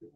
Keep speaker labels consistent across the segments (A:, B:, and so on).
A: Of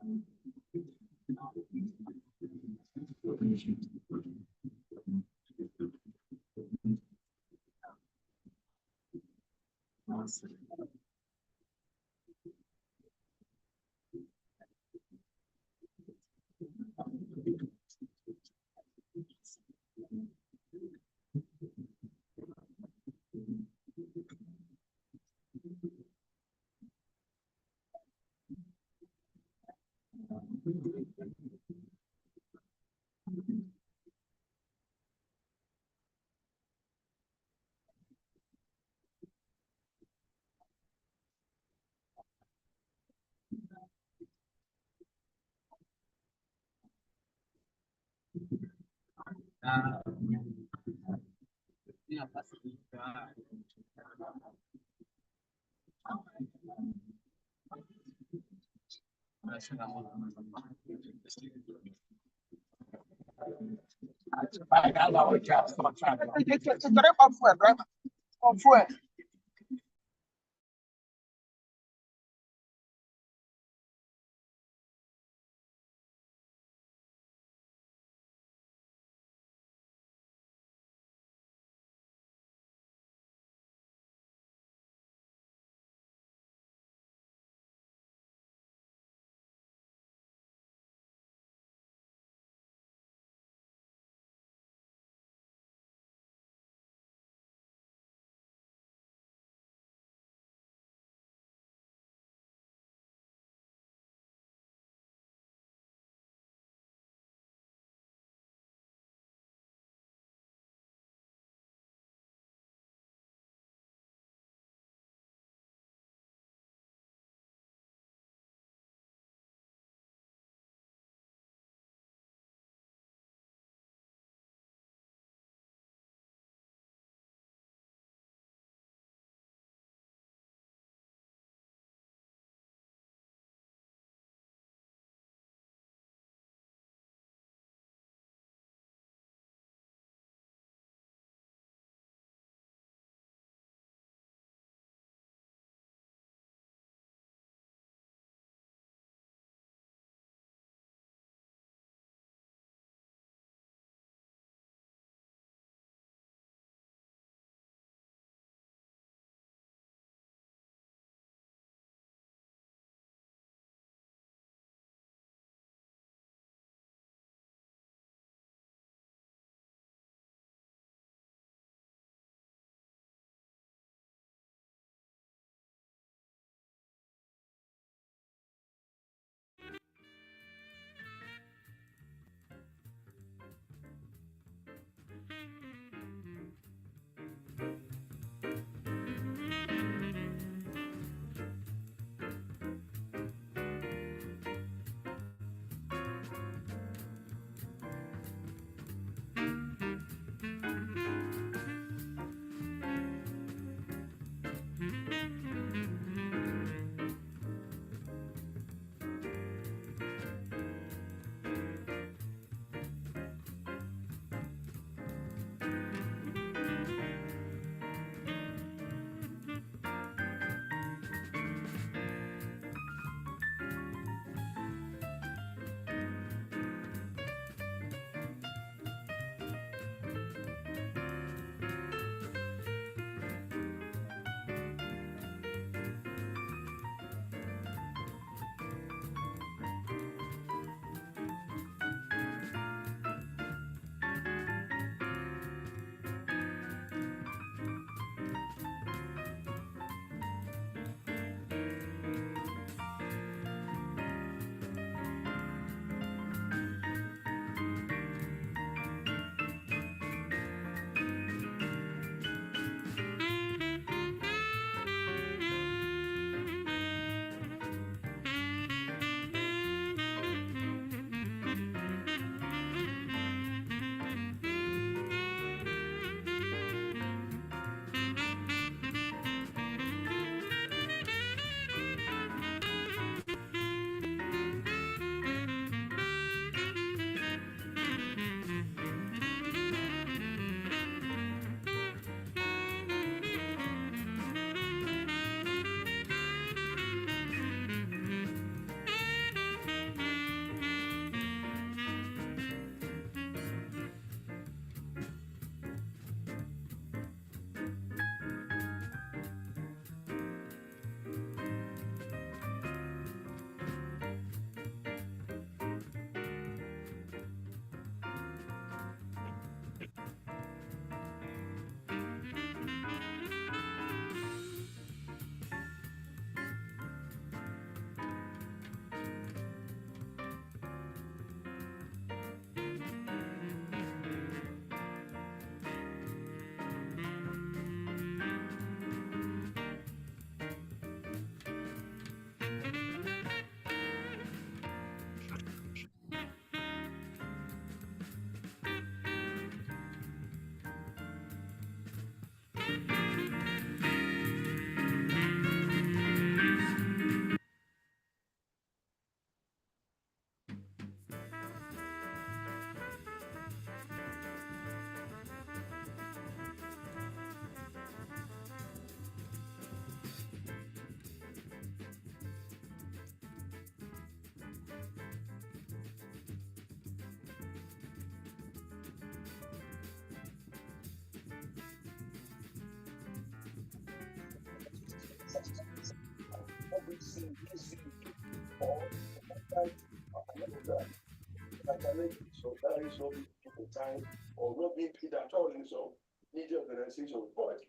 A: So that is not people time or not being paid at all in some media organizations, but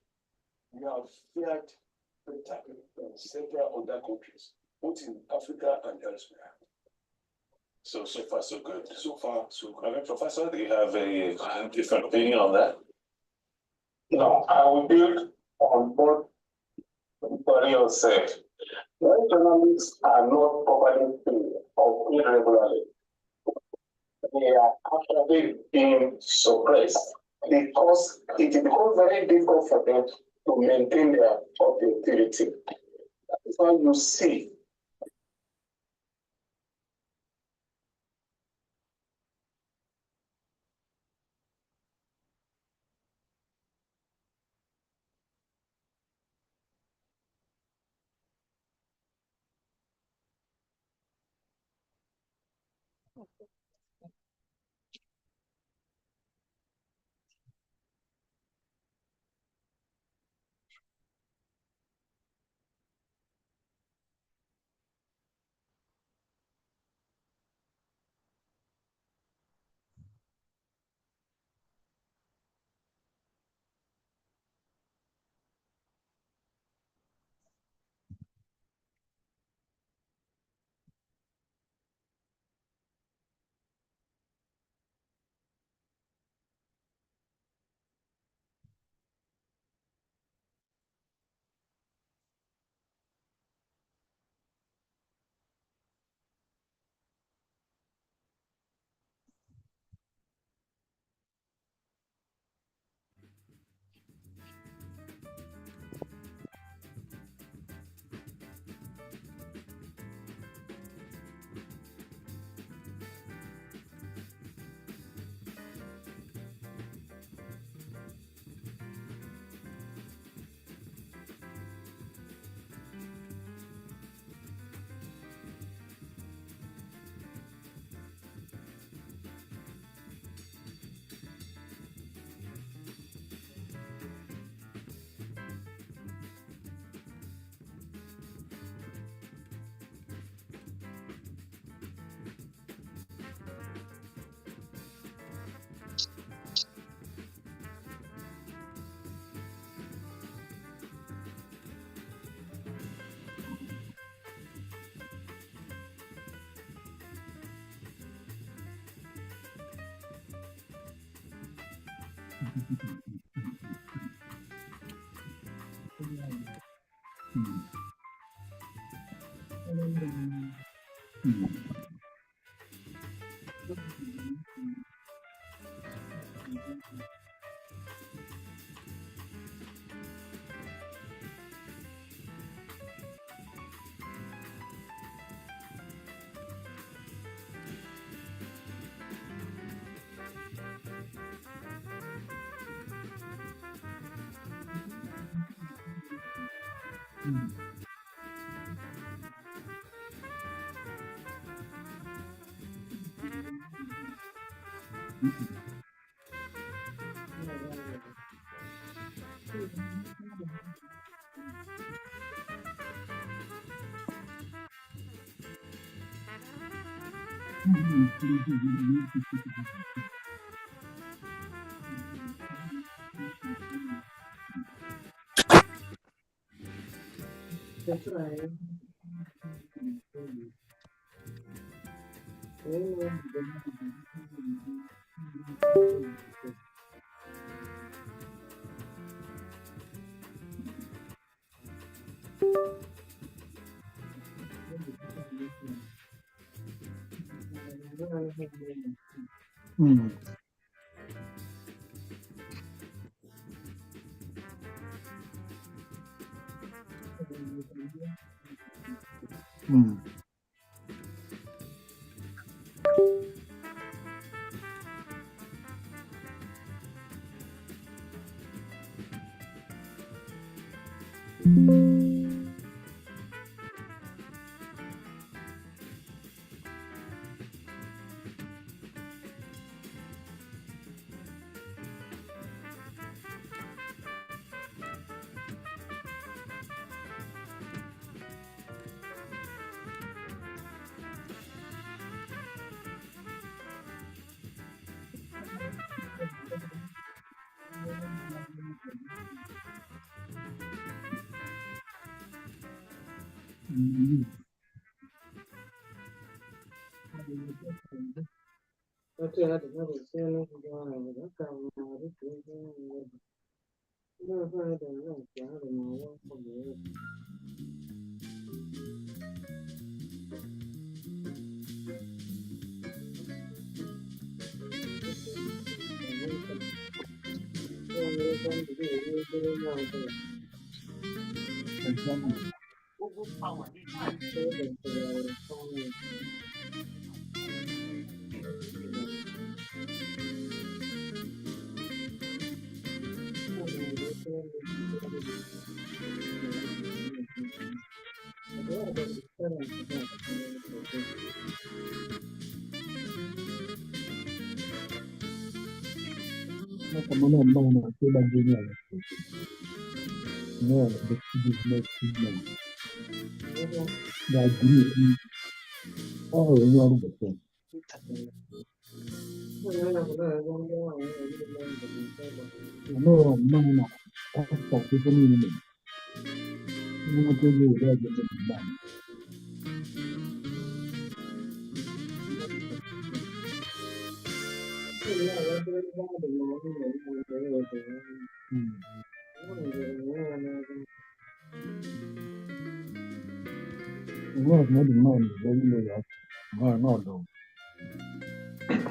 A: we have fared better than several other countries, both in Africa and elsewhere. So far, so good. So far, so good. Professor, do you have a different opinion on that?
B: No, I will build on what Victoria said. When journalists are not properly paid or paid regularly, they are actually being suppressed because it becomes very difficult for them to maintain their objectivity. That's why you see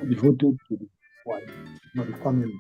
C: Devoted to the wife, not the family.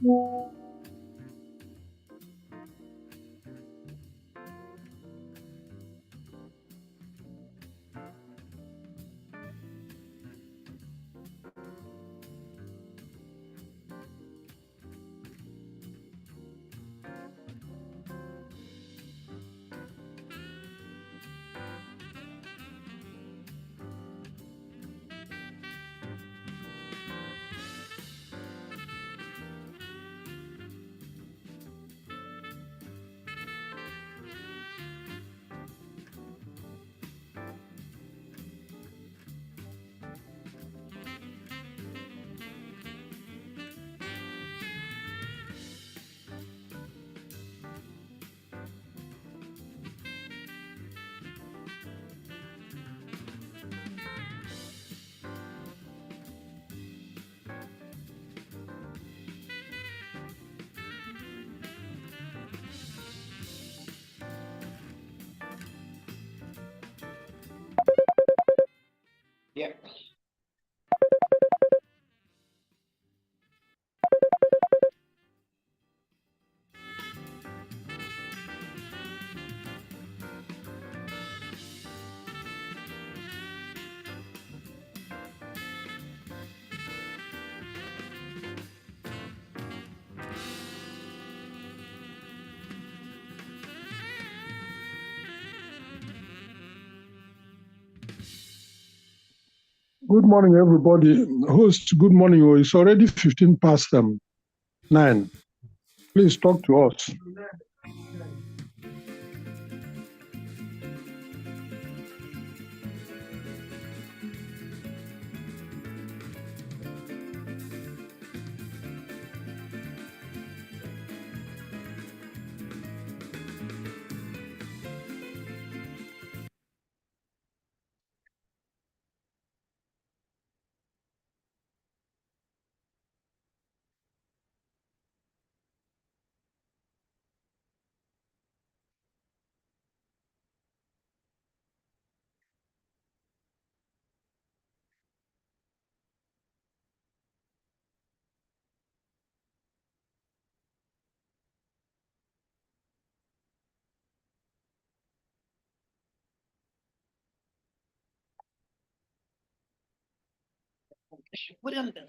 D: Yeah.
C: Good morning, everybody. Host, good morning. Oh, it's already 15 past 9. Please talk to us.
D: Put him there.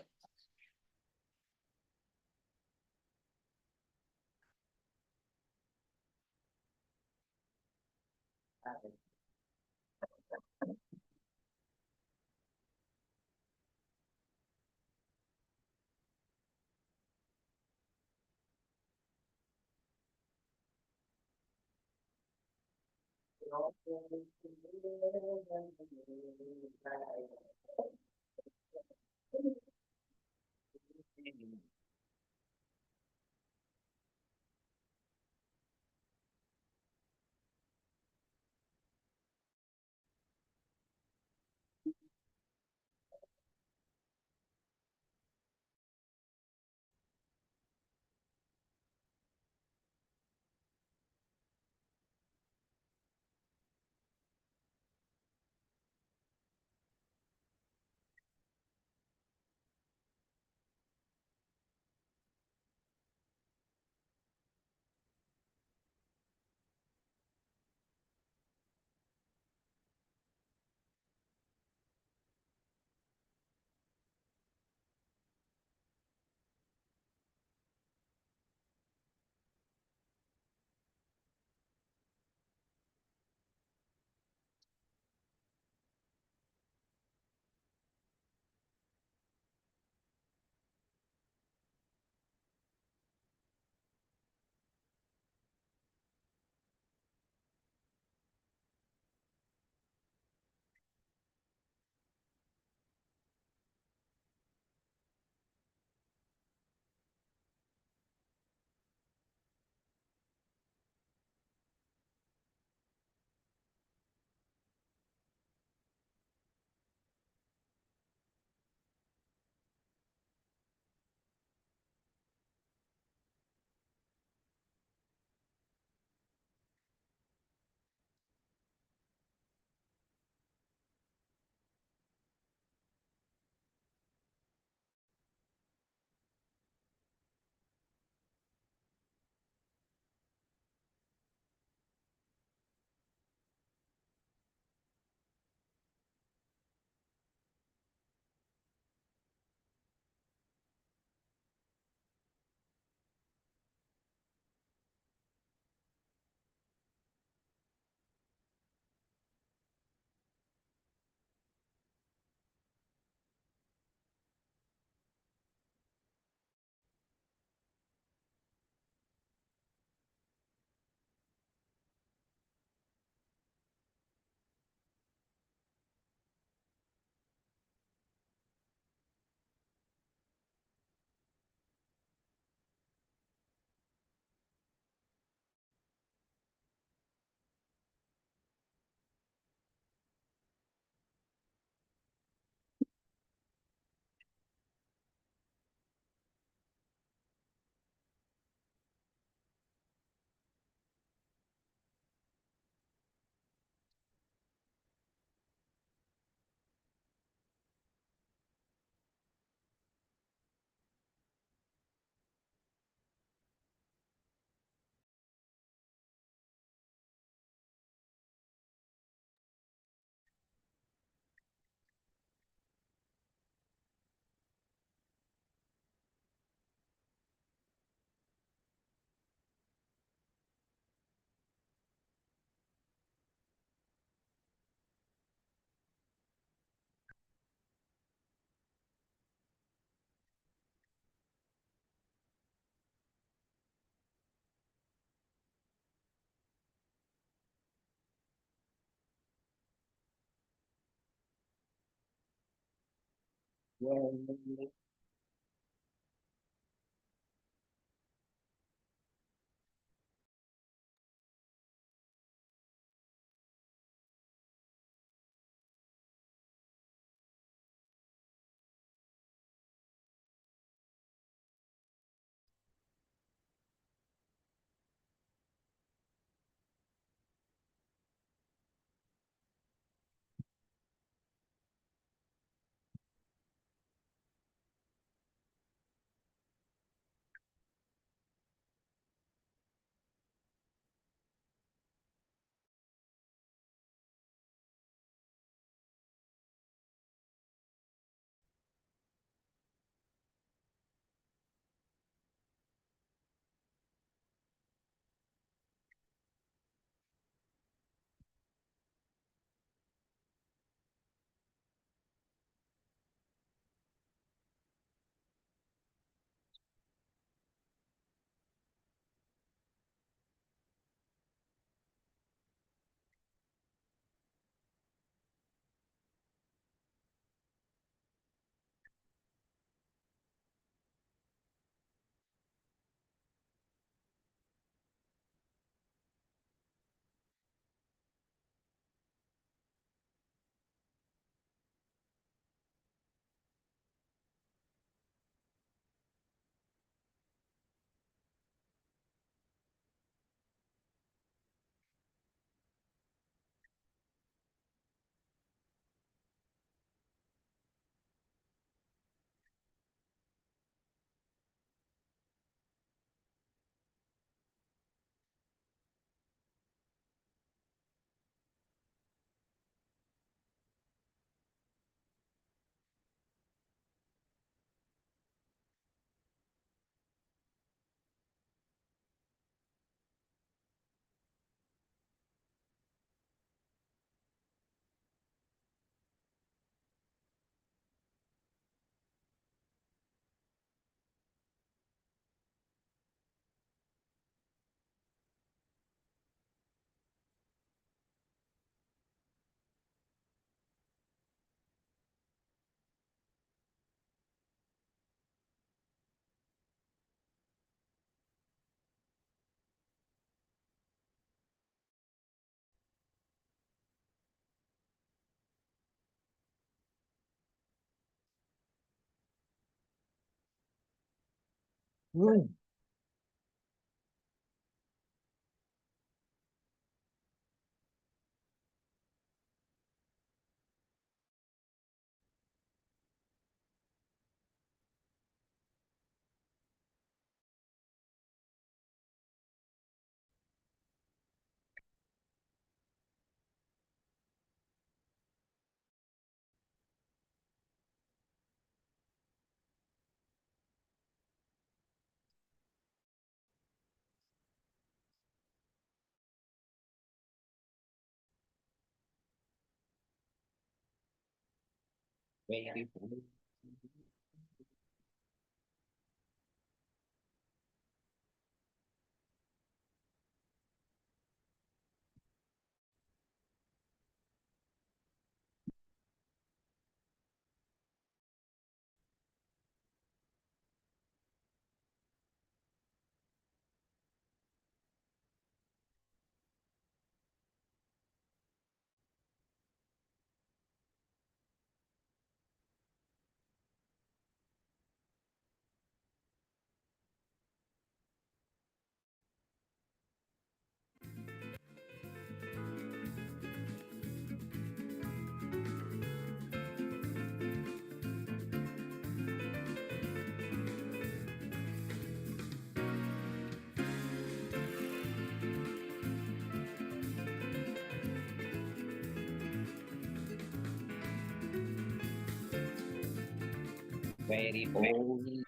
D: Very bold.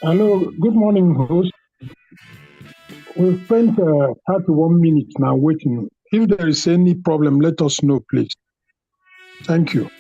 C: Hello, good morning, host. We've spent 31 minutes now waiting. If there is any problem, let us know, please. Thank you.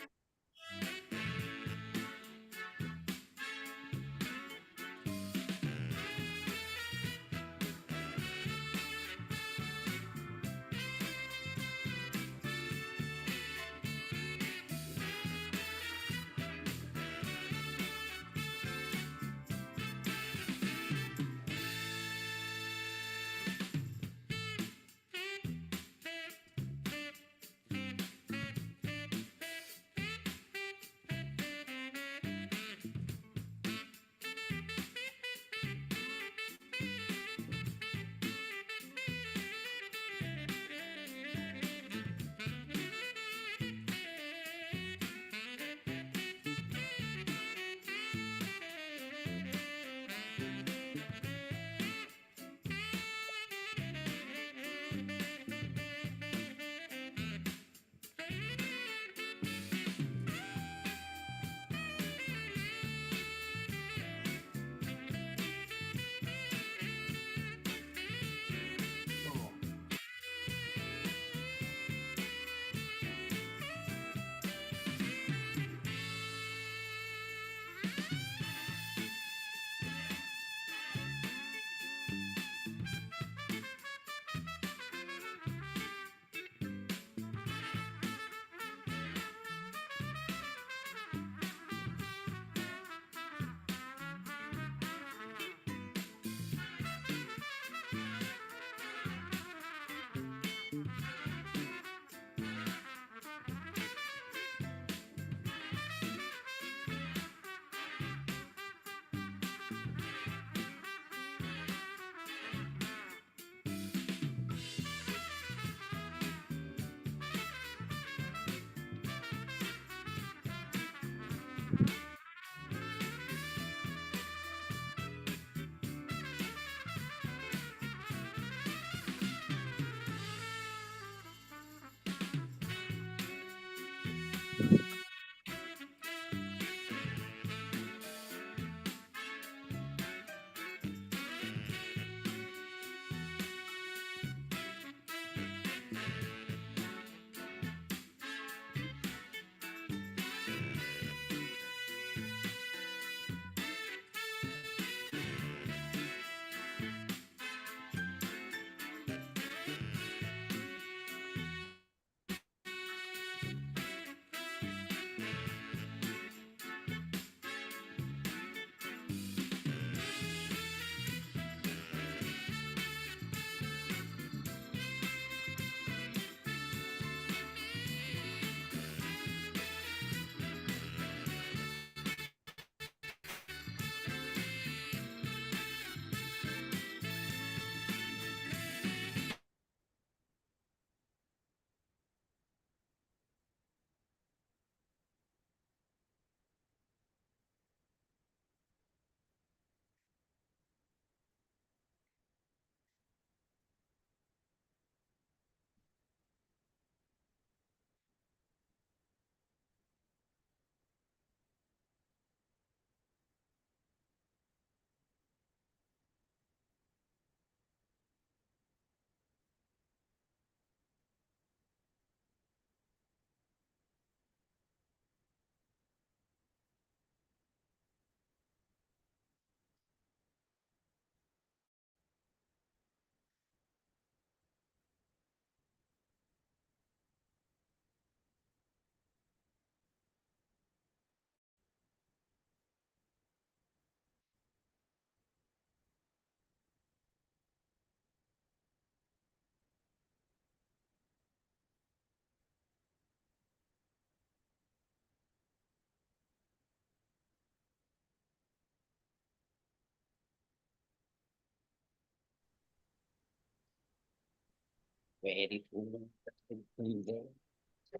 D: Very cool.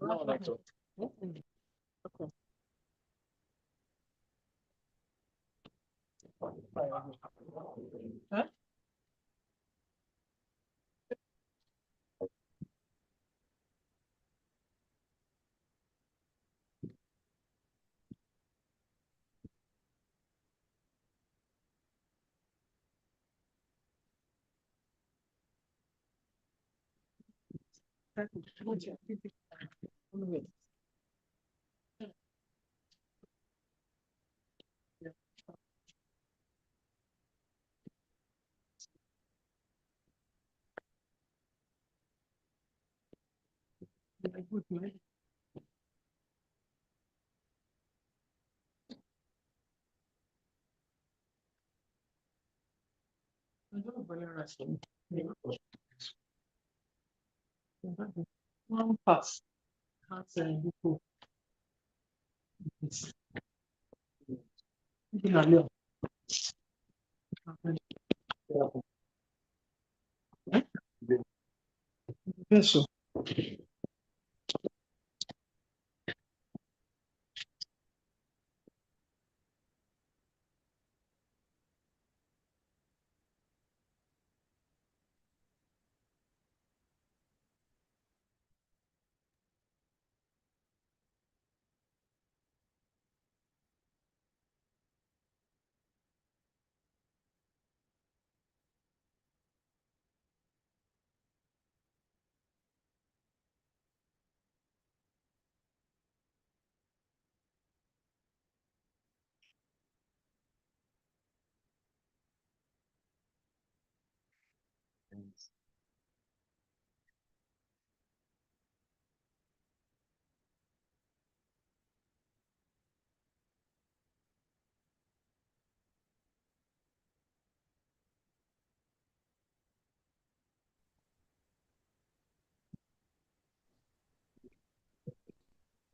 E: No, not all. Okay. Huh? One pass. Yes, sir.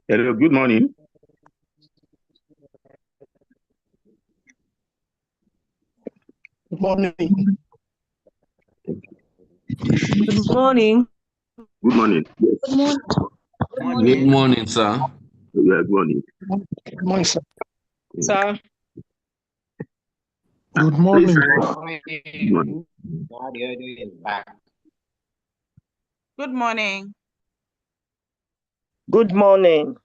F: Hello, good morning.
C: Good morning.
G: Good morning.
F: Good morning. Yes.
G: Good morning.
H: Good morning, sir.
F: Yeah, good morning.
C: Good morning, sir.
G: Sir.
C: Good morning.
F: Good morning.
D: Audio is back.
I: Good morning.
J: Good morning.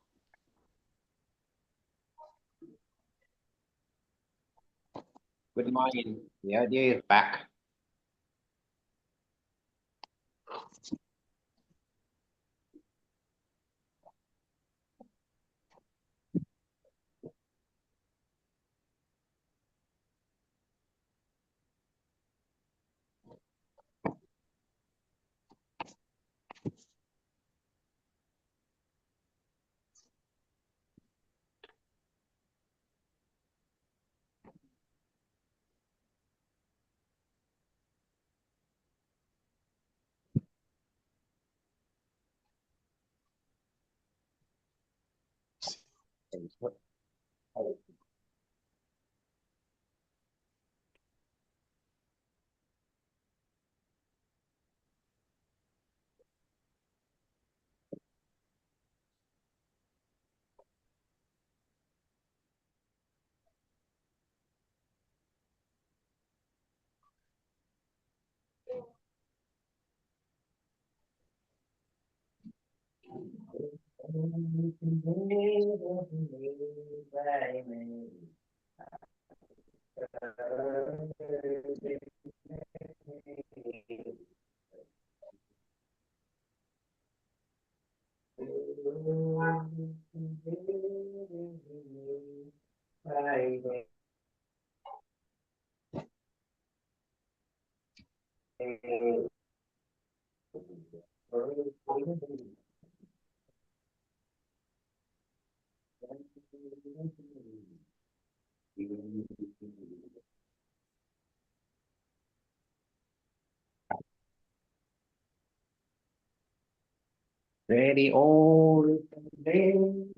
D: Good morning. The audio is back. Ready all day.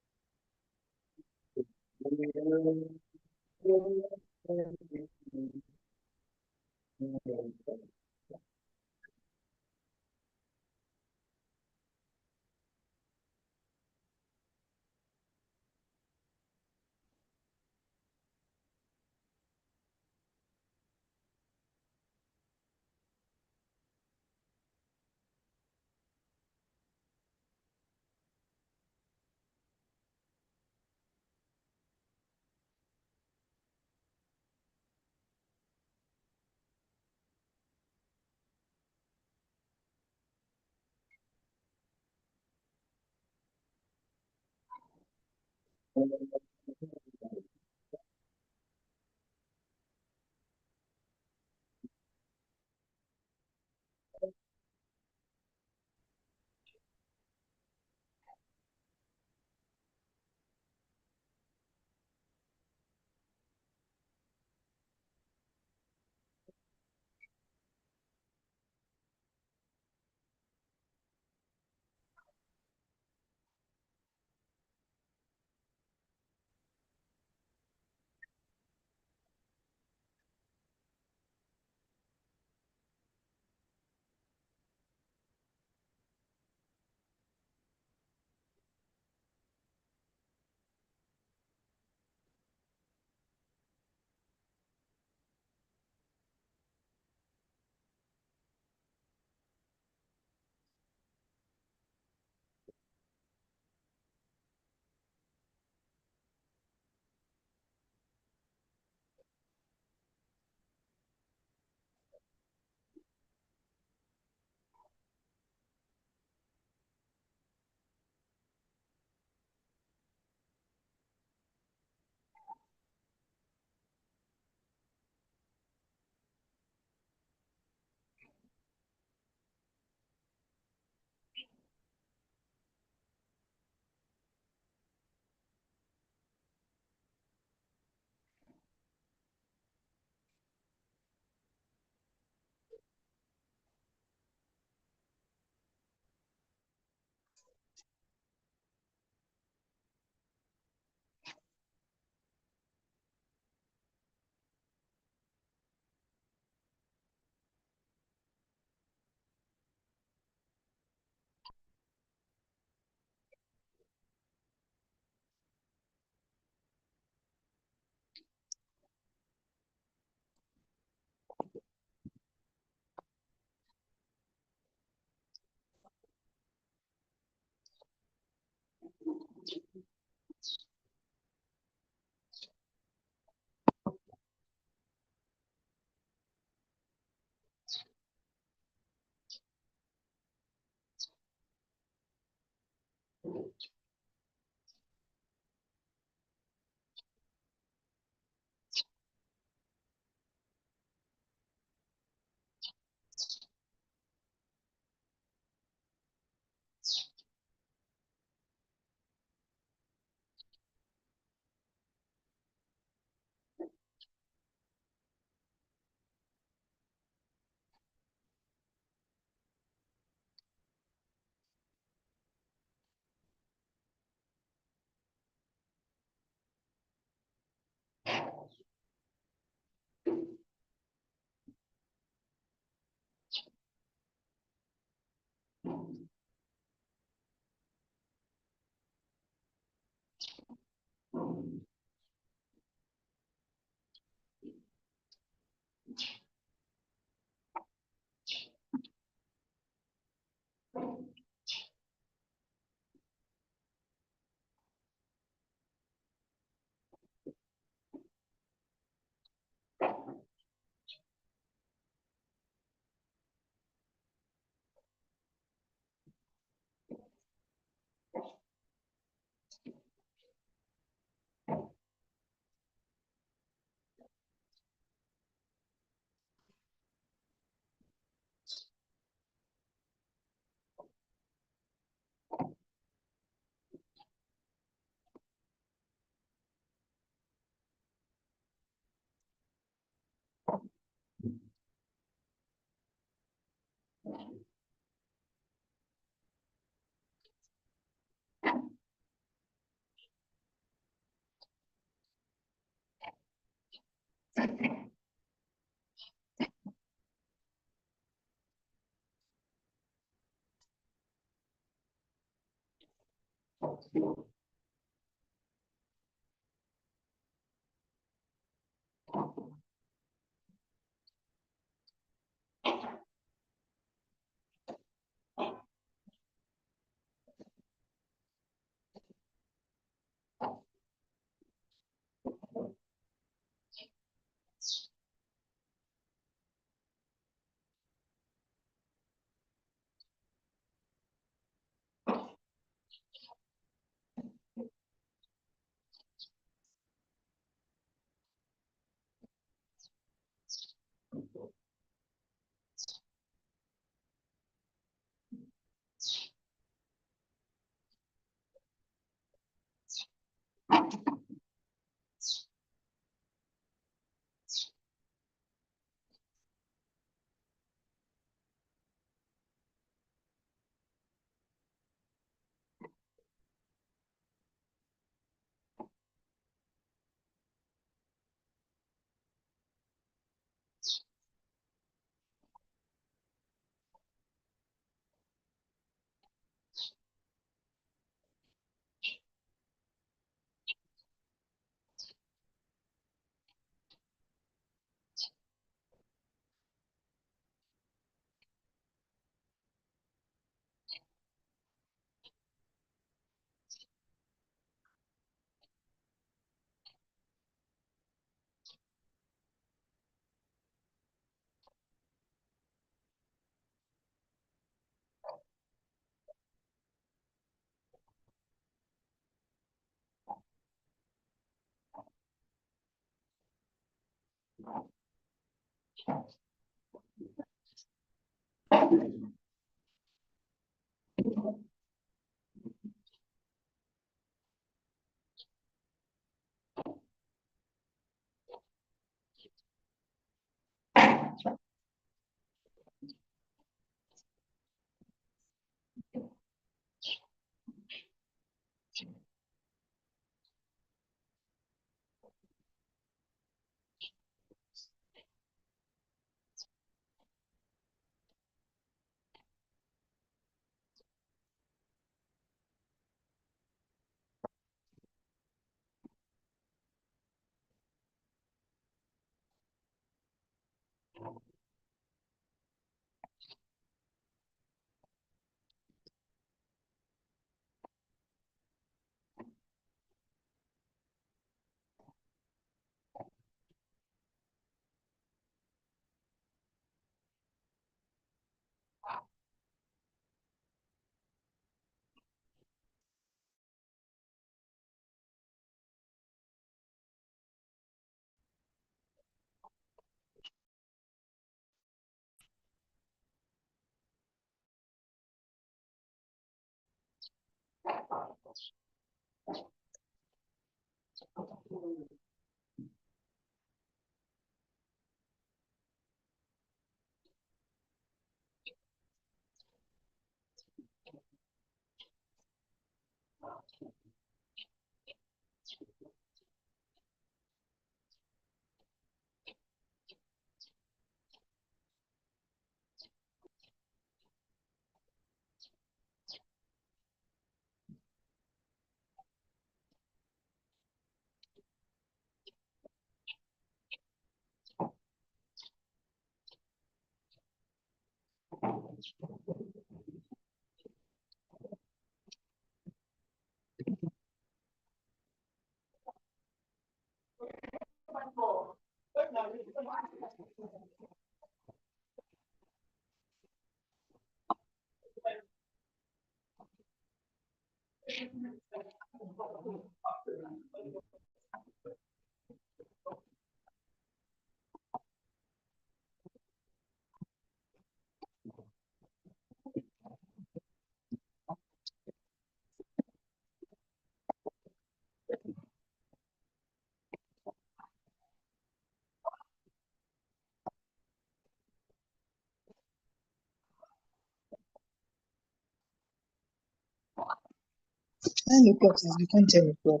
E: 9 o'clock has become 10 o'clock.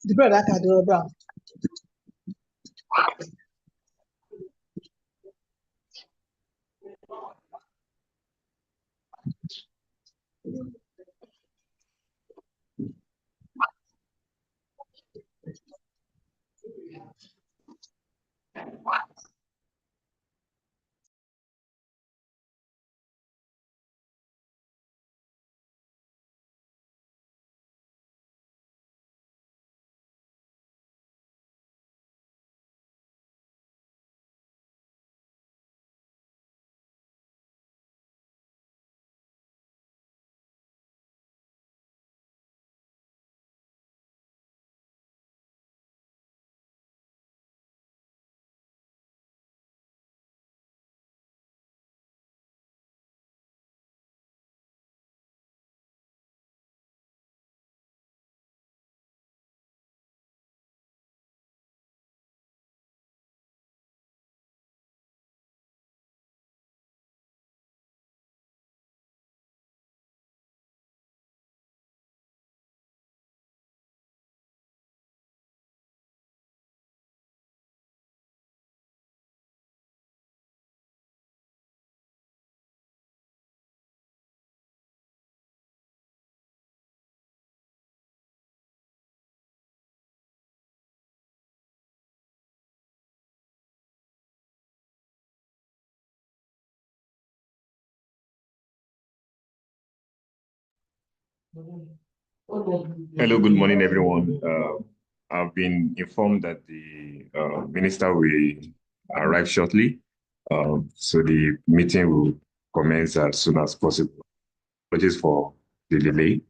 E: The bread I can do brown.
J: Hello, good morning, everyone. I've been informed that the minister will arrive shortly. So the meeting will commence as soon as possible. Apologies for the delay.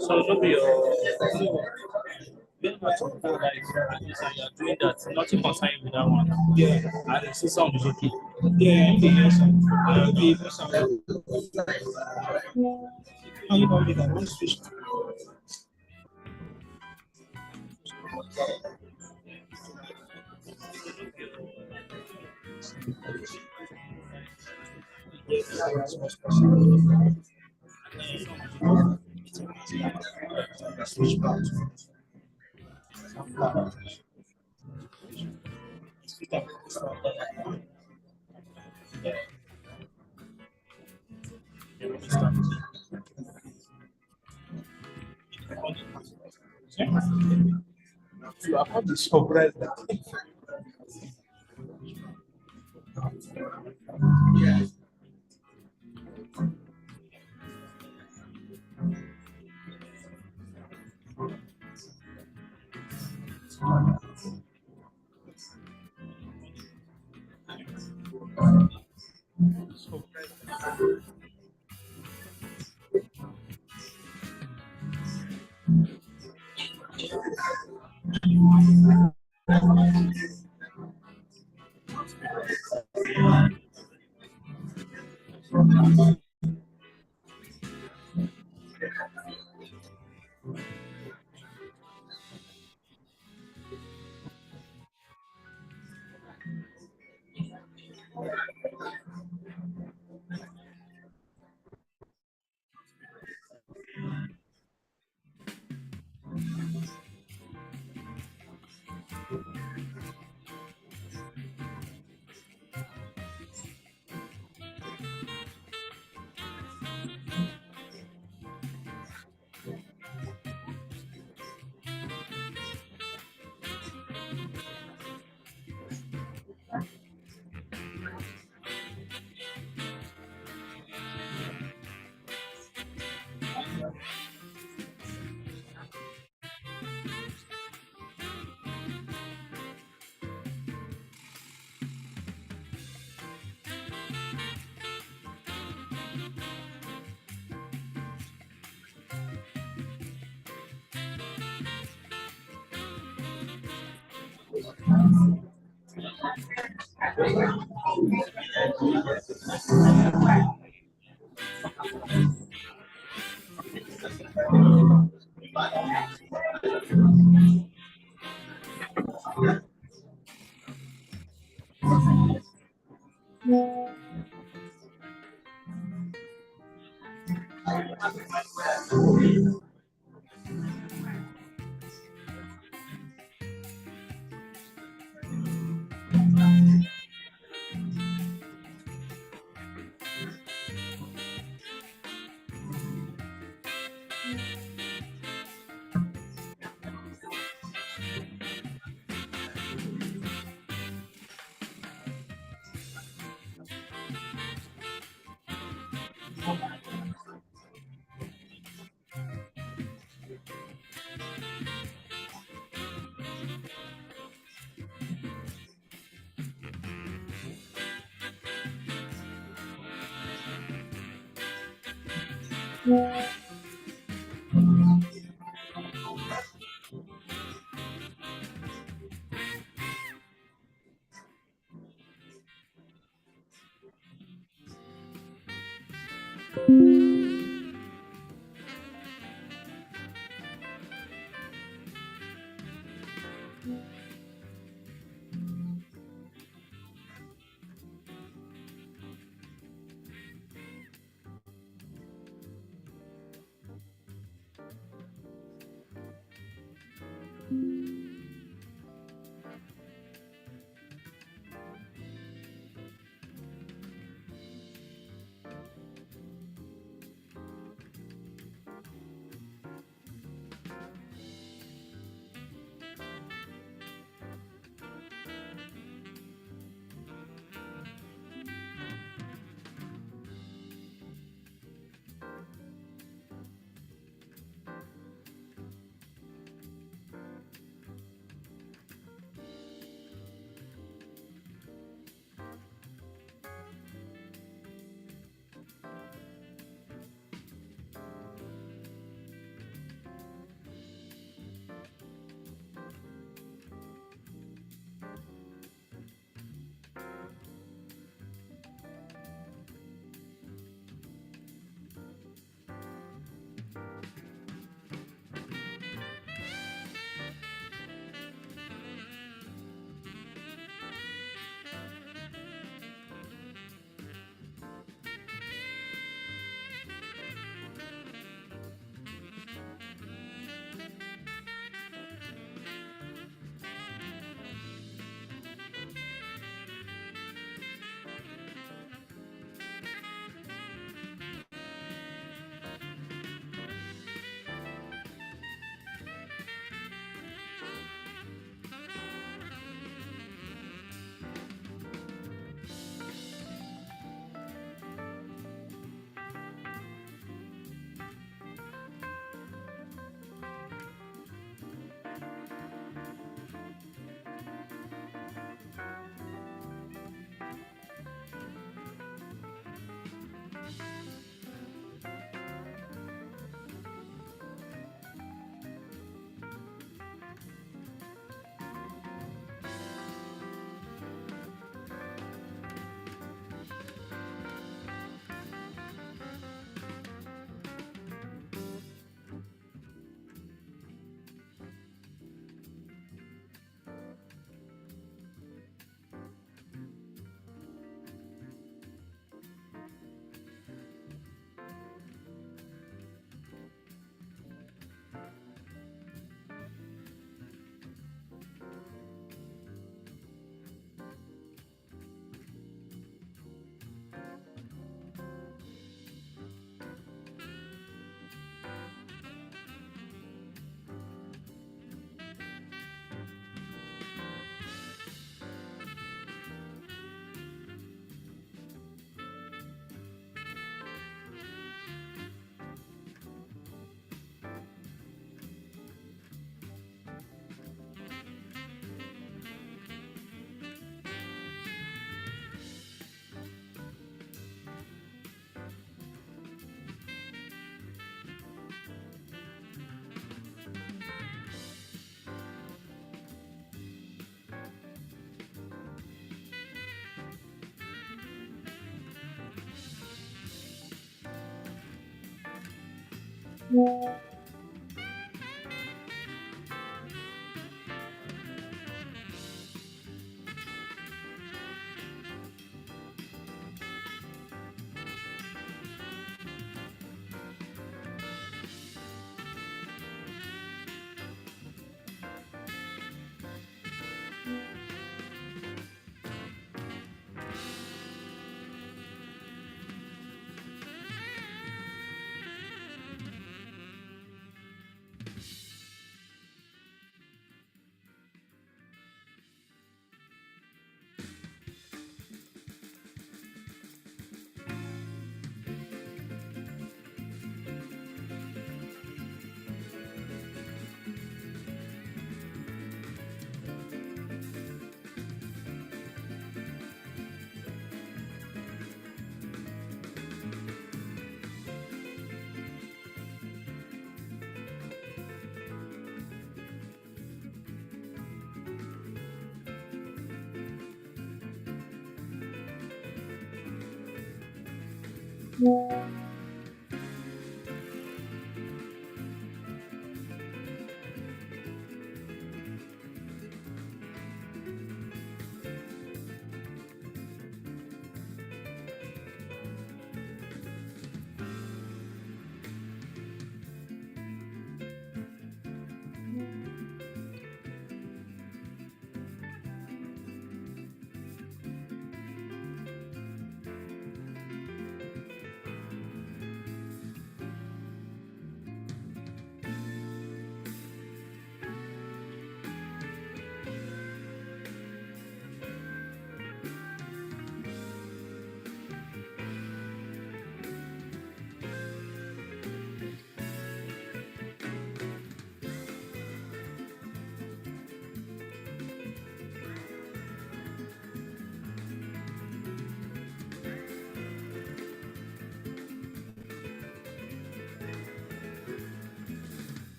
K: So no be very much of that you're doing that. Nothing concern you with that one. Yeah, and the system is okay. Yeah, yes, you know that one switch. Switch back to account the surprise that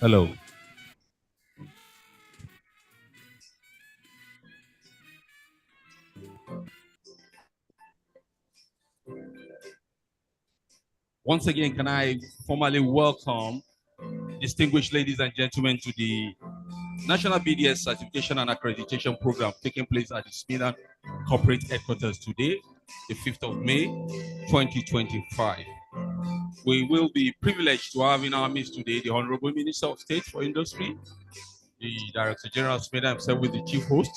L: Hello. Once again, can I formally welcome distinguished ladies and gentlemen to the National BDS Certification and Accreditation Program taking place at the Smithland Corporate Headquarters today, the 5th of May, 2025. We will be privileged to have in our midst today the Honorable Minister of State for Industry, the Director General Smithland himself with the Chief Host,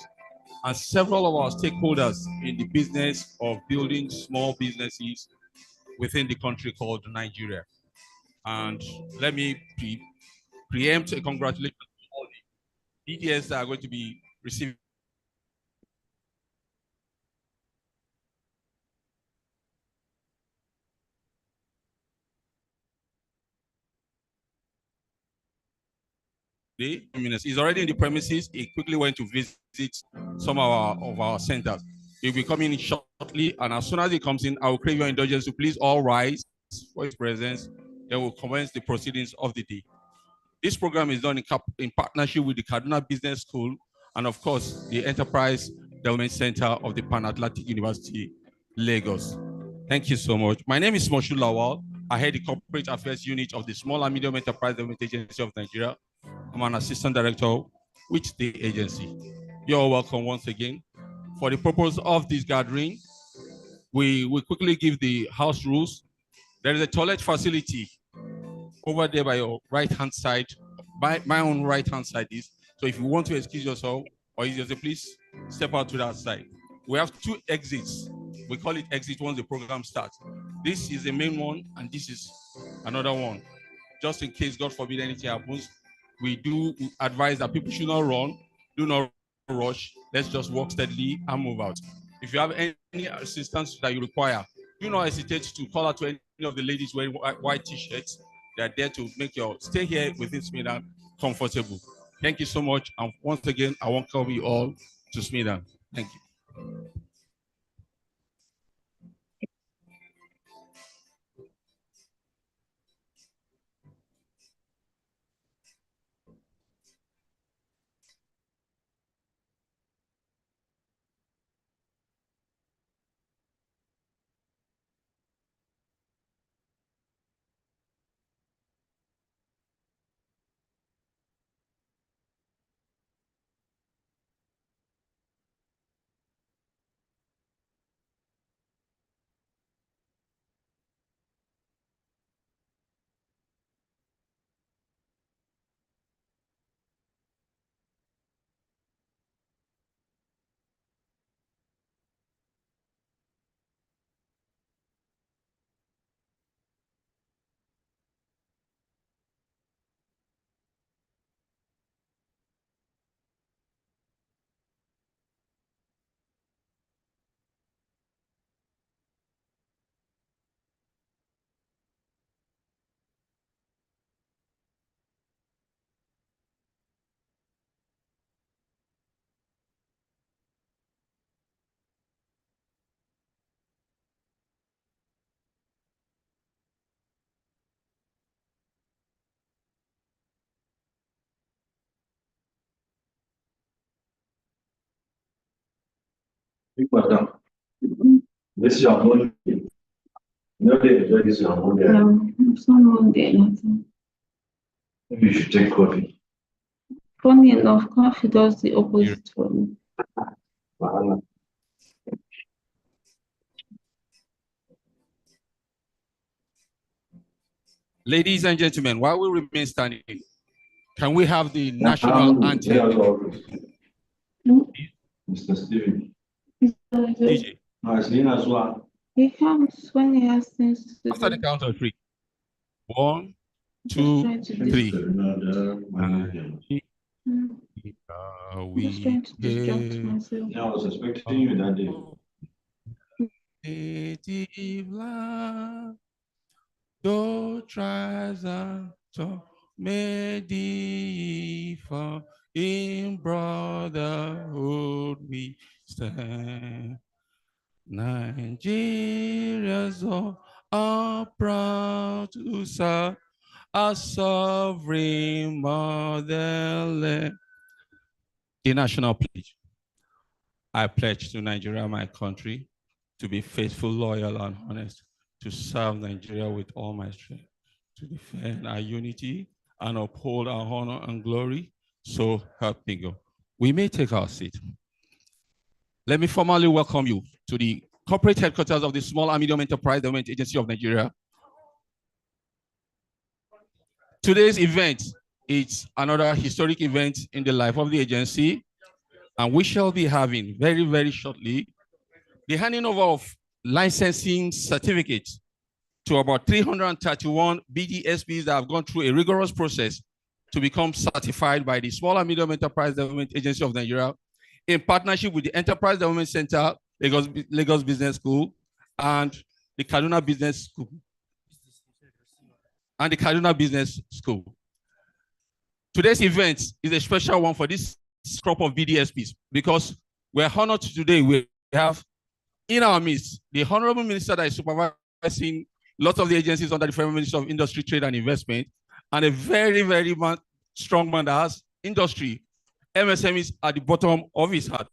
L: and several of our stakeholders in the business of building small businesses within the country called Nigeria. And let me preempt a congratulations to all the BDS that are going to be receiving today. He's already in the premises. He quickly went to visit some of our centers. He'll be coming in shortly, and as soon as he comes in, I will crave your indulgence to please all rise for his presence. Then we'll commence the proceedings of the day. This program is done in partnership with the Kaduna Business School and, of course, the Enterprise Development Center of the Pan-Atlantic University, Lagos. Thank you so much. My name is Moshood Lawal. I head the Corporate Affairs Unit of the Small and Medium Enterprise Development Agency of Nigeria. I'm an Assistant Director with the agency. You're welcome once again. For the purpose of this gathering, we will quickly give the house rules. There is a toilet facility over there by your right-hand side. By my own right-hand side is. So if you want to excuse yourself or use yourself, please step out to that side. We have two exits. We call it exit once the program starts. This is the main one, and this is another one. Just in case, God forbid, anything happens, we do advise that people should not run, do not rush. Let's just walk steadily and move out. If you have any assistance that you require, do not hesitate to call out to any of the ladies wearing white t-shirts. They are there to make your stay here within Smithland comfortable. Thank you so much. And once again, I welcome you all to Smithland. Thank you.
M: Big madam, this is your money. No, they enjoy this your money.
N: No, it's not Monday. Nothing.
M: Maybe you should take coffee.
N: Funny enough, coffee does the opposite for me.
M: Wahala.
L: Ladies and gentlemen, while we remain standing, can we have the national anthem?
M: Mr. Steven.
L: DJ.
M: No, it's Lina as well.
N: He comes when he has things to
L: After
N: do.
L: the count of three. 1,
N: Just
L: 2,
N: trying to
L: 3.
N: Just trying to distract myself.
M: Yeah, I was expecting you that day.
L: Native land, though trials and medieval, in brotherhood we stand. Nigerians all are proud to serve our sovereign motherland. The national pledge. I pledge to Nigeria, my country, to be faithful, loyal, and honest, to serve Nigeria with all my strength, to defend our unity and uphold our honor and glory. So help me God. We may take our seat. Let me formally welcome you to the corporate headquarters of the Small and Medium Enterprise Development Agency of Nigeria. Today's event is another historic event in the life of the agency, and we shall be having very, very shortly the handing over of licensing certificates to about 331 BDSPs that have gone through a rigorous process to become certified by the Small and Medium Enterprise Development Agency of Nigeria in partnership with the Enterprise Development Center, Lagos Business School, and the Kaduna Business School. Today's event is a special one for this crop of BDSPs because we're honored today. We have in our midst the Honorable Minister that is supervising lots of the agencies under the Federal Ministry of Industry, Trade and Investment, and a very, very strong man that has industry, MSMEs at the bottom of his heart.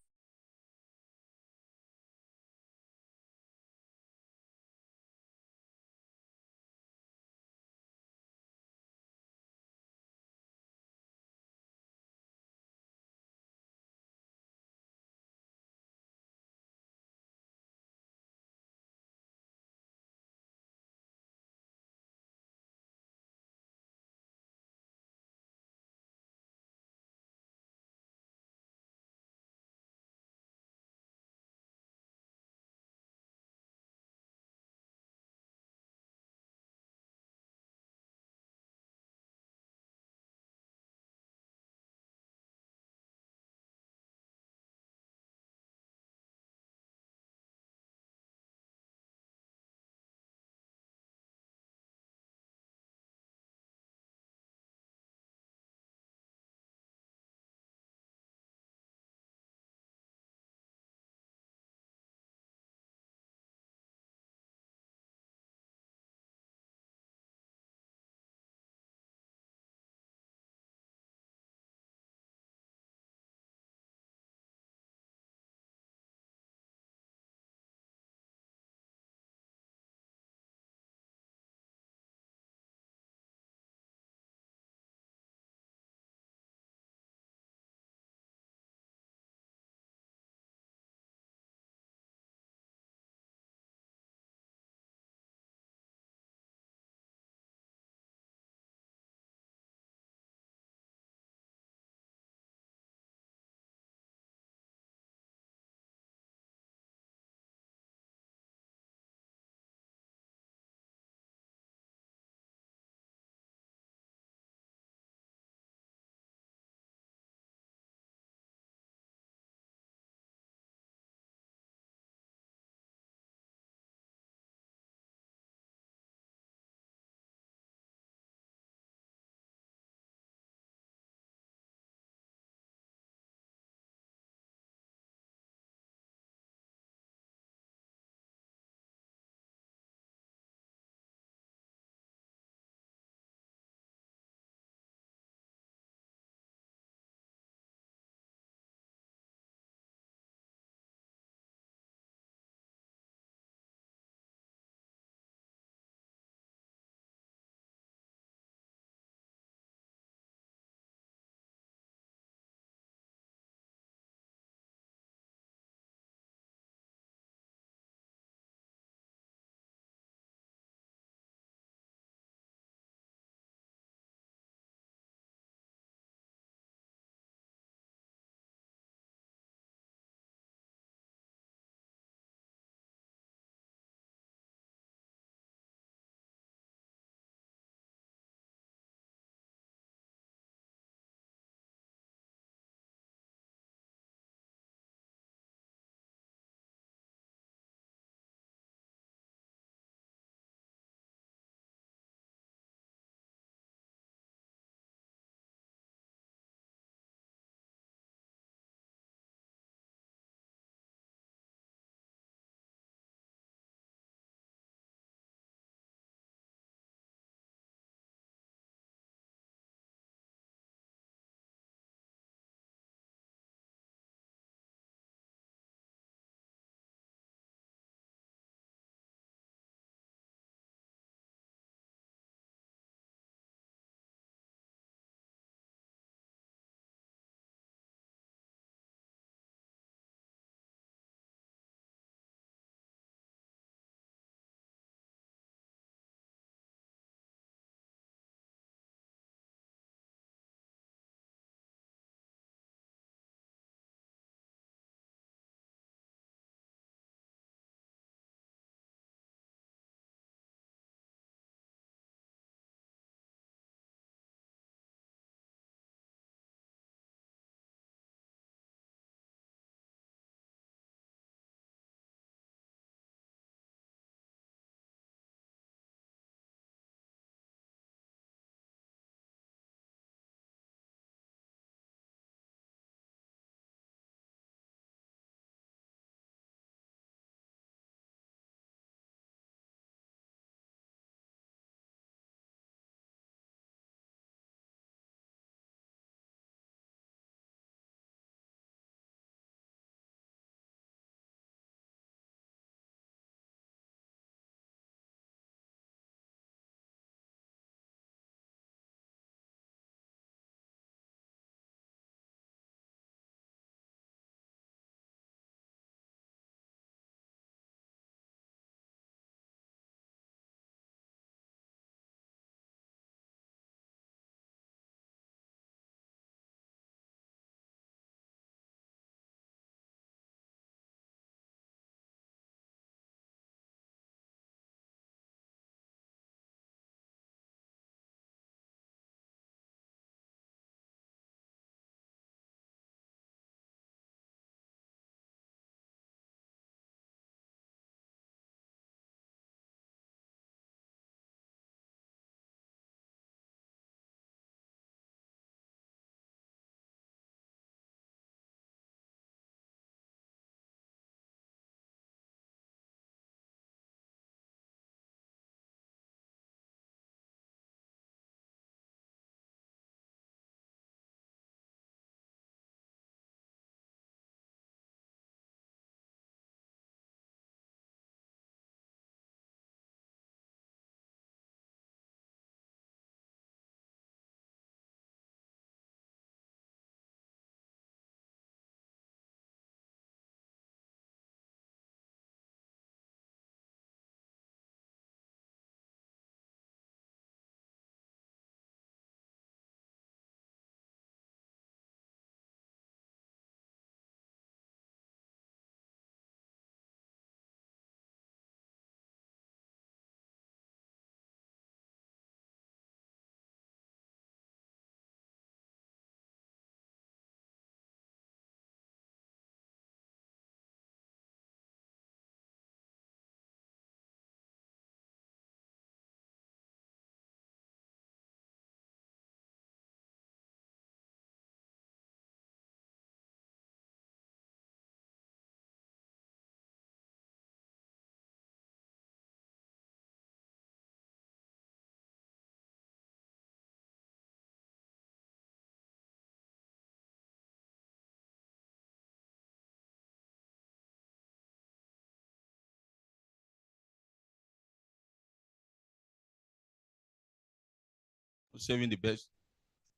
L: saving the best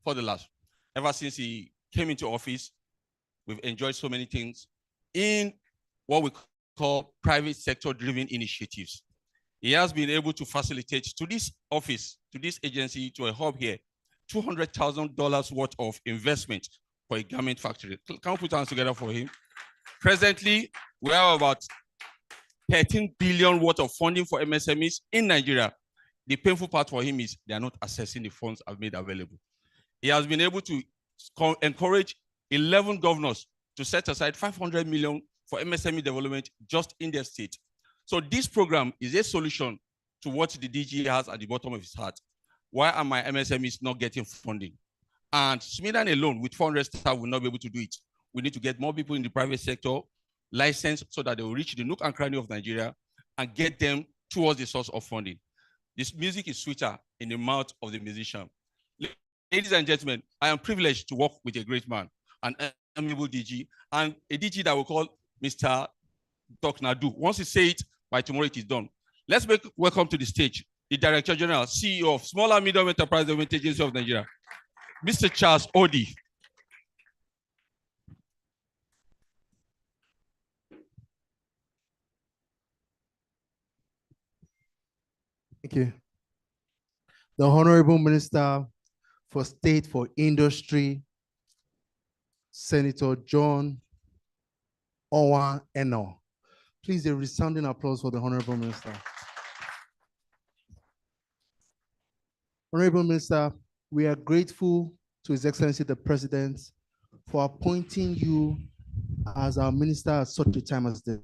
L: for the last. Ever since he came into office, we've enjoyed so many things in what we call private sector driven initiatives. He has been able to facilitate to this office, to this agency, to a hub here, $200,000 worth of investment for a garment factory. Can we put hands together for him? Presently, we have about 13 billion worth of funding for MSMEs in Nigeria. The painful part for him is they are not accessing the funds I've made available. He has been able to encourage 11 governors to set aside 500 million for MSME development just in their state. So this program is a solution to what the DG has at the bottom of his heart. Why are my MSMEs not getting funding? And Sweden alone with 400 staff will not be able to do it. We need to get more people in the private sector licensed so that they will reach the nook and cranny of Nigeria and get them towards the source of funding. This music is sweeter in the mouth of the musician. Ladies and gentlemen, I am privileged to work with a great man, an amiable DG, and a DG that we call Mr. Doc Nadu. Once he say it, by tomorrow it is done. Let's welcome to the stage the Director General, CEO of Small and Medium Enterprise Development Agency of Nigeria, Mr. Charles Odi.
O: Thank you. The Honorable Minister for State for Industry, Senator John Owa Eno. Please, a resounding applause for the Honorable Minister. Honorable Minister, we are grateful to His Excellency the President for appointing you as our minister at such a time as this.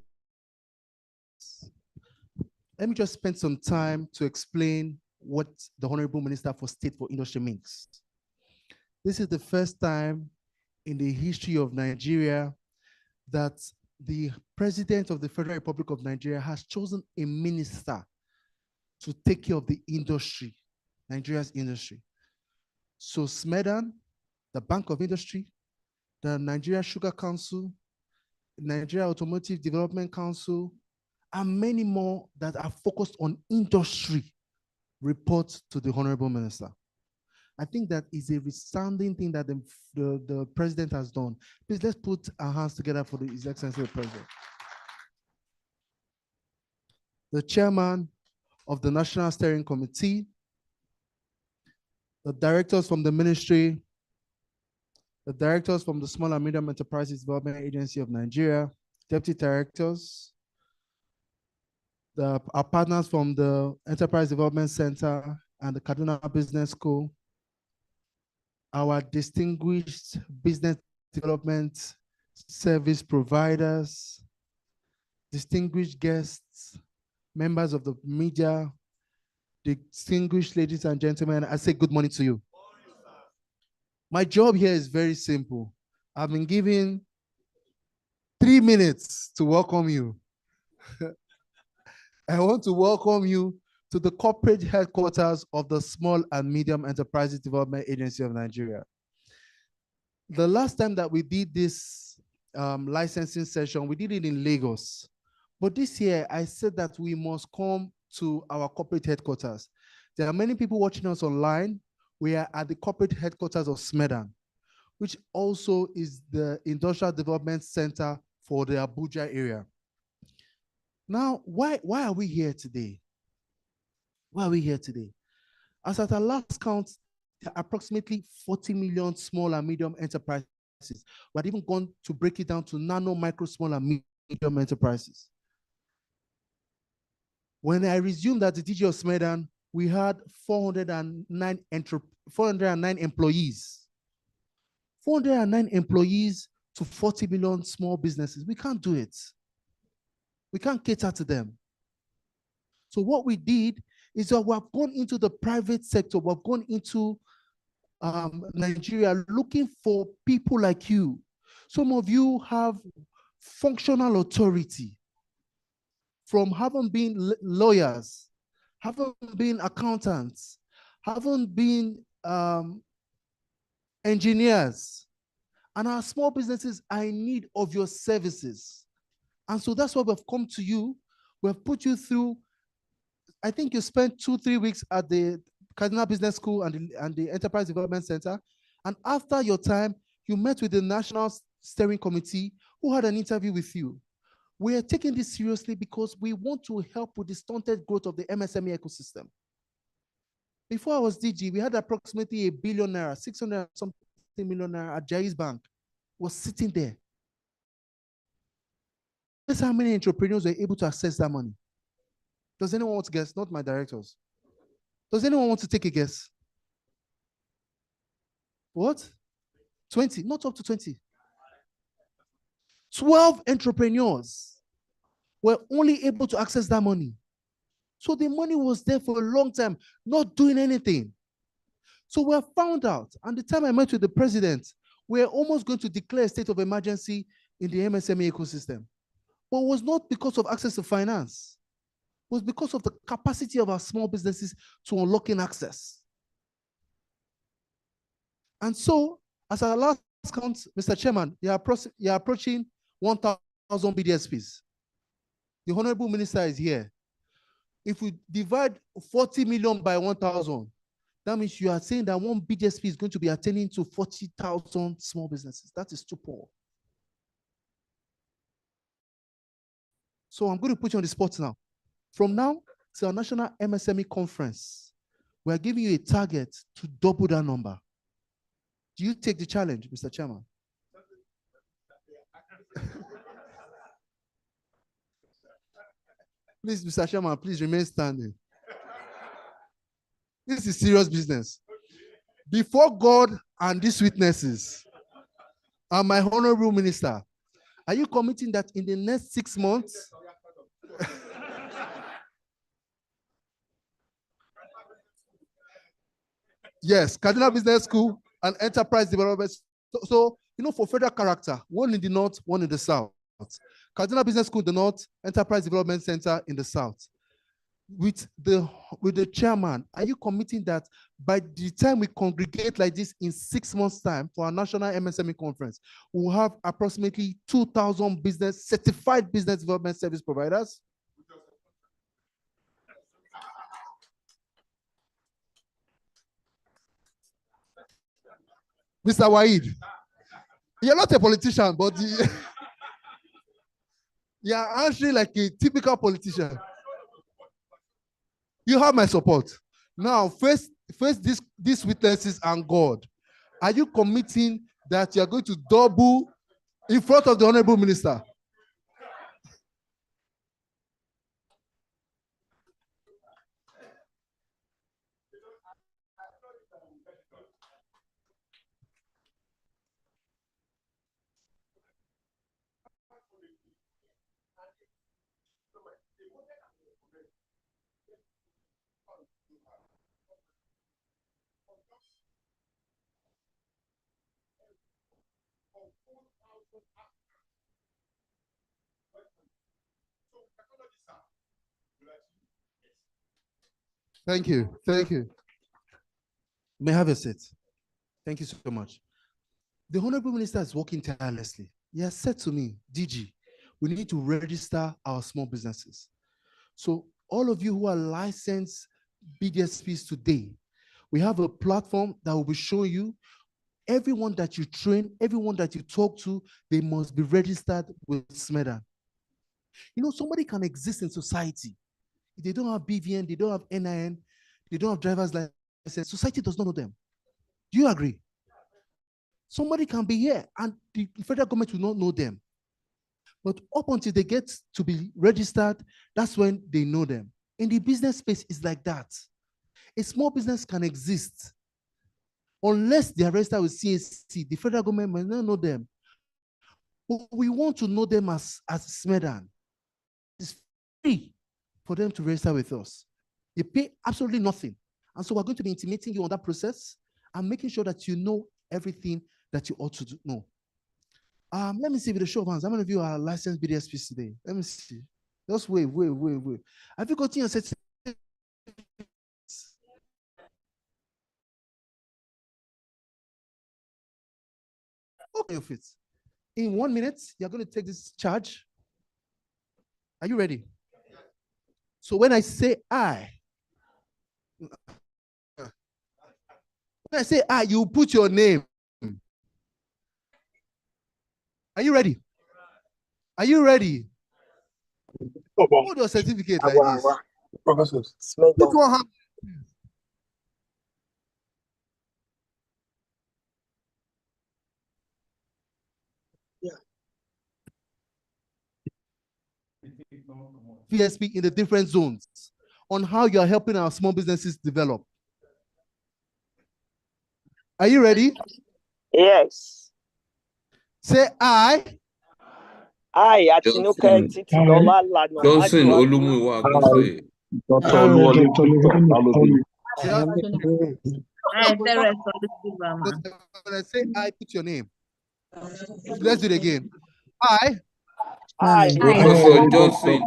O: Let me just spend some time to explain what the Honorable Minister for State for Industry means. This is the first time in the history of Nigeria that the President of the Federal Republic of Nigeria has chosen a minister to take care of the industry, Nigeria's industry. So SMEDAN, the Bank of Industry, the Nigeria Sugar Council, Nigeria Automotive Development Council, and many more that are focused on industry report to the Honorable Minister. I think that is a resounding thing that the President has done. Please, let's put our hands together for His Excellency the President. The Chairman of the National Steering Committee, the directors from the Ministry, the directors from the Small and Medium Enterprises Development Agency of Nigeria, Deputy Directors, our partners from the Enterprise Development Center and the Kaduna Business School, our distinguished business development service providers, distinguished guests, members of the media, distinguished ladies and gentlemen, I say good morning to you. My job here is very simple. I've been given 3 minutes to welcome you. I want to welcome you to the corporate headquarters of the Small and Medium Enterprises Development Agency of Nigeria. The last time that we did this licensing session, we did it in Lagos. But this year, I said that we must come to our corporate headquarters. There are many people watching us online. We are at the corporate headquarters of SMEDAN, which also is the Industrial Development Center for the Abuja area. Now, why are we here today? Why are we here today? As at our last count, there are approximately 40 million small and medium enterprises. We had even gone to break it down to nano, micro, small, and medium enterprises. When I resumed as the DG of SMEDAN, we had 409 employees. 409 employees to 40 million small businesses. We can't do it. We can't cater to them. So what we did is that we have gone into the private sector. We've gone into Nigeria looking for people like you. Some of you have functional authority from having been lawyers, haven't been accountants, haven't been engineers. And our small businesses are in need of your services. And so that's why we've come to you. We've put you through, I think you spent 2-3 weeks at the Cardinal Business School and the Enterprise Development Center. And after your time, you met with the National Steering Committee who had an interview with you. We are taking this seriously because we want to help with the stunted growth of the MSME ecosystem. Before I was DG, we had approximately £1 billion, 600 something million at Jai's Bank was sitting there. Guess how many entrepreneurs were able to access that money? Does anyone want to guess? Not my directors. Does anyone want to take a guess? What? 20, not up to 20. 12 entrepreneurs were only able to access that money. So the money was there for a long time, not doing anything. So we found out, and the time I met with the president, we're almost going to declare a state of emergency in the MSME ecosystem. But it was not because of access to finance. It was because of the capacity of our small businesses to unlocking access. And so, as our last count, Mr. Chairman, you're approaching 1,000 BDSPs. The Honorable Minister is here. If we divide 40 million by 1,000, that means you are saying that one BDSP is going to be attending to 40,000 small businesses. That is too poor. So I'm going to put you on the spot now. From now to our National MSME Conference, we are giving you a target to double that number. Do you take the challenge, Mr. Chairman? Please, Mr. Chairman, please remain standing. This is serious business. Before God and these witnesses and my honorable minister, are you committing that in the next 6 months? Yes, Cardinal Business School and Enterprise Development. So, for federal character, one in the north, one in the south. Cardinal Business School in the north, Enterprise Development Center in the south. With the chairman, are you committing that by the time we congregate like this in 6 months' time for our national MSME conference, we'll have approximately 2,000 certified business development service providers? Mr. Waid, you're not a politician, but you're answering like a typical politician. You have my support. Now, face these witnesses and God. Are you committing that you're going to double in front of the Honorable Minister? Thank you. Thank you. You may have a seat. Thank you so much. The Honorable Minister is working tirelessly. He has said to me, DG, we need to register our small businesses. So all of you who are licensed BDSPs today, we have a platform that will be showing you everyone that you train, everyone that you talk to, they must be registered with SMEDA. Somebody can exist in society. If they don't have BVN, they don't have NIN, they don't have driver's license, society does not know them. Do you agree? Somebody can be here and the federal government will not know them. But up until they get to be registered, that's when they know them. In the business space, it's like that. A small business can exist unless they are registered with CAC. The federal government may not know them. But we want to know them as SMEDAN. It's free for them to register with us. You pay absolutely nothing. And so we're going to be intimating you on that process and making sure that you know everything that you ought to know. Let me see with a show of hands. How many of you are licensed BDSPs today? Let me see. Just wait. Have you gotten your certificate? Okay, fit. In 1 minute, you're going to take this charge. Are you ready? So when I say I, I say you put your name. Are you ready? Are you ready? Hold your certificate like this.
A: Professors.
O: Put one hand. BDSP in the different zones on how you are helping our small businesses develop. Are you ready?
P: Yes.
O: Say I.
P: Atinuke Titilola
H: Johnson Olumuyiwa Akinsoye.
C: Dr. Oluwole Balogun.
O: When I say I, put your name. Let's do it again. I.
H: Professor Johnson.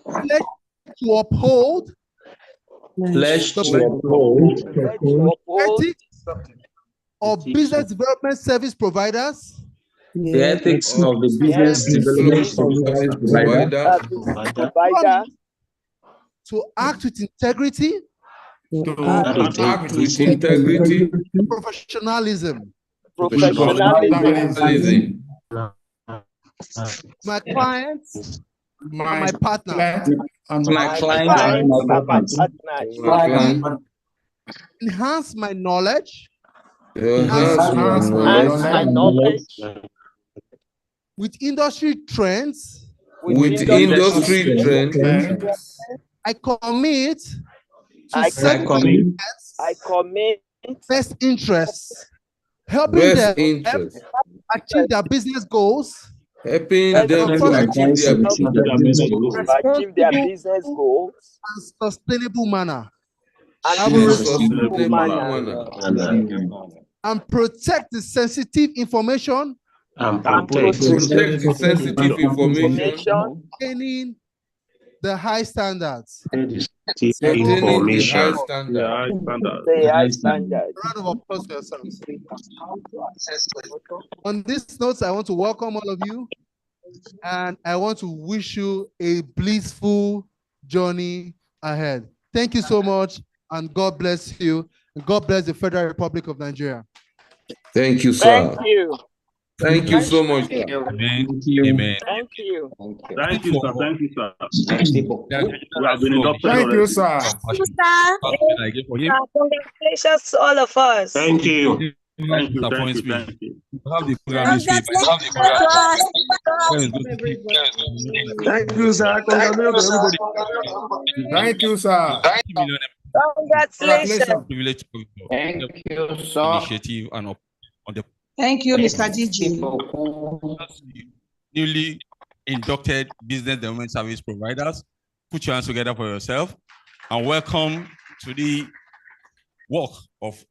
O: Pledge to uphold.
M: Pledge to uphold
O: Ethics of business development service providers.
M: the ethics of the business development service provider.
O: To act with integrity.
H: Act with integrity.
O: Professionalism.
H: Professionalism.
O: My clients. My partner.
M: My clients.
O: Enhance my knowledge.
H: Enhance my knowledge.
O: With industry trends.
H: With industry trends.
O: I commit to
P: I commit
O: best interests, helping
H: Best
O: them
H: interest.
O: achieve their business goals.
H: Helping them to achieve
P: their business goals
O: and sustainable manner. And protect the sensitive information.
H: Protect the sensitive information.
O: Maintaining the high standards.
H: Maintaining the high standards.
O: Round of applause for yourselves. On this note, I want to welcome all of you, and I want to wish you a blissful journey ahead. Thank you so much, and God bless you. And God bless the Federal Republic of Nigeria.
H: Thank you, sir.
P: Thank you.
H: Thank you so much.
L: Amen.
P: Amen. Thank you.
F: Thank you, sir. Thank you, sir.
K: We have been inducted.
F: Thank you, sir.
G: Congratulations to all of us.
F: Thank you. Thank you. Thank you. Thank you.
L: Have the program this week.
A: Thank you, sir. Congratulations, everybody. Thank you, sir.
G: Congratulations.
L: Privilege
D: Thank you, sir.
L: Initiative and on the
E: Thank you, Mr. DG.
L: newly inducted business development service providers. Put your hands together for yourself and welcome to the work of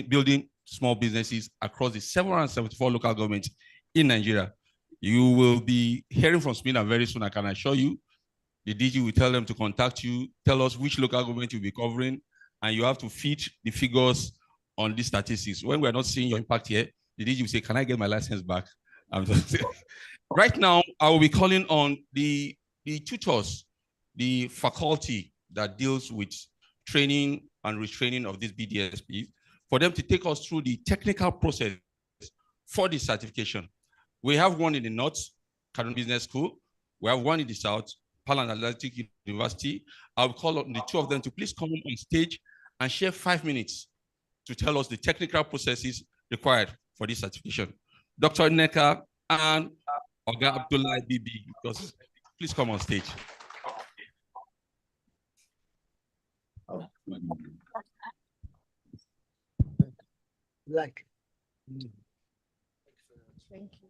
L: building small businesses across the 774 local governments in Nigeria. You will be hearing from SMINA very soon, I can assure you. The DG will tell them to contact you, tell us which local government you'll be covering, and you have to feed the figures on these statistics. When we're not seeing your impact here, the DG will say, can I get my license back? Right now, I will be calling on the tutors, the faculty that deals with training and retraining of these BDSPs, for them to take us through the technical process for the certification. We have one in the North, Kaduna Business School. We have one in the South, Palan Atlantic University. I'll call on the two of them to please come on stage and share 5 minutes to tell us the technical processes required for this certification. Dr. Neka and Oga Abdullah Bibi, please come on stage.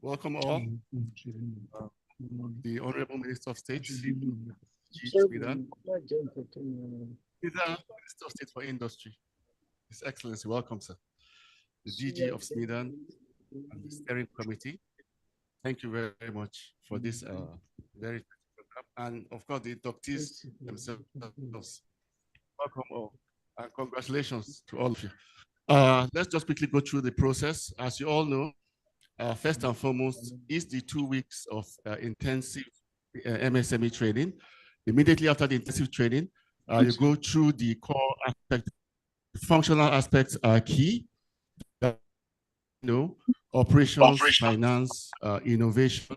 O: Welcome all. The Honorable Minister of State, Minister of State for Industry. His Excellency, welcome, sir. The DG of SMIDAN and the steering committee. Thank you very much for this very program. And of course, the inductees themselves. Welcome all. And congratulations to all of you. Let's just quickly go through the process. As you all know,
L: First and foremost is the 2 weeks of intensive MSME training. Immediately after the intensive training, you go through the core aspect. Functional aspects are key. Operations, finance, innovation,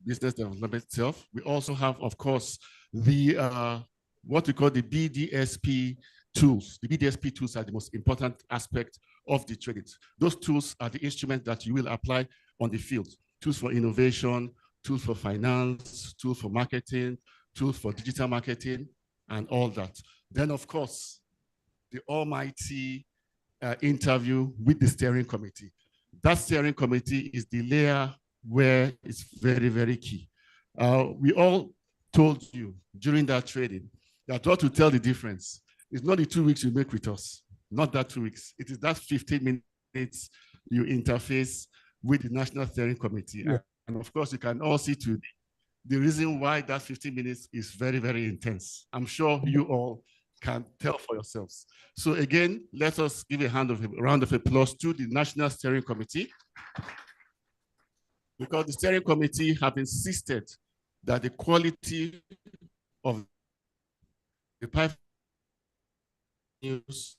L: business development itself. We also have, of course, the what we call the BDSP tools. The BDSP tools are the most important aspect of the training. Those tools are the instruments that you will apply on the field. Tools for innovation, tools for finance, tools for marketing, tools for digital marketing, and all that. Then, of course, the almighty interview with the steering committee. That steering committee is the layer where it's very, very key. We all told you during that training that what to tell the difference is not the 2 weeks you make with us, not that 2 weeks. It is that 15 minutes you interface with the National Steering Committee. Yeah. And of course, you can all see to the reason why that 15 minutes is very, very intense. I'm sure you all can tell for yourselves. So again, let us give a round of applause to the National Steering Committee, because the steering committee have insisted that the quality of the pipe news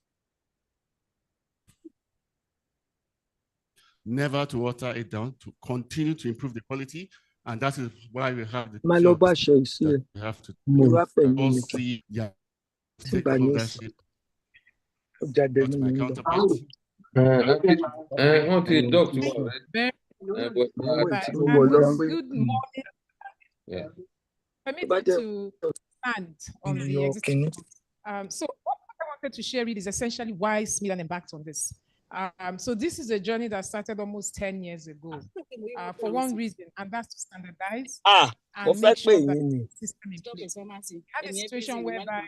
L: never to water it down, to continue to improve the quality, and that is why we have the that we have to see stakeholdership. But my counterpart.
Q: Good morning. Yeah. Permit me to stand on the existing. So what I wanted to share is essentially why Smithland embarked on this. So this is a journey that started almost 10 years ago for one reason, and that's to standardize and make sure that the system is in place. Had a situation whereby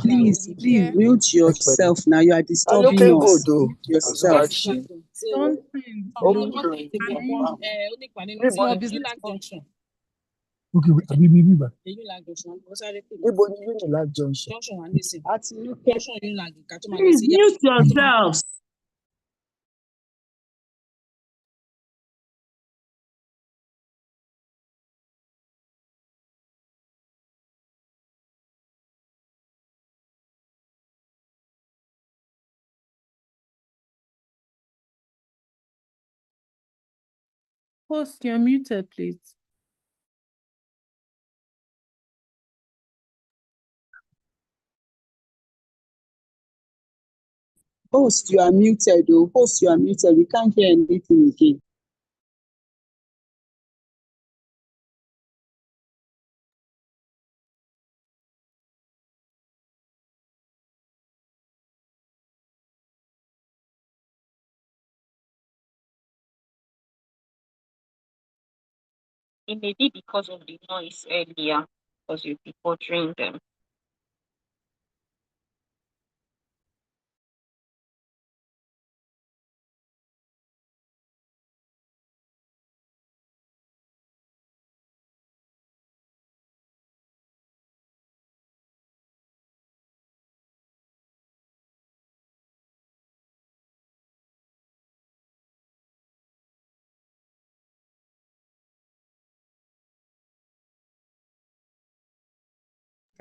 E: Please mute yourself now. You are disturbing us. Mute yourself.
Q: Don't small business junction.
C: Okay, Abibiba.
E: Please mute yourselves.
N: Host, you're muted, please.
E: Host, you are muted. Oh, host, you are muted. We can't hear anything again.
R: It may be because of the noise earlier, because you'll be butchering them.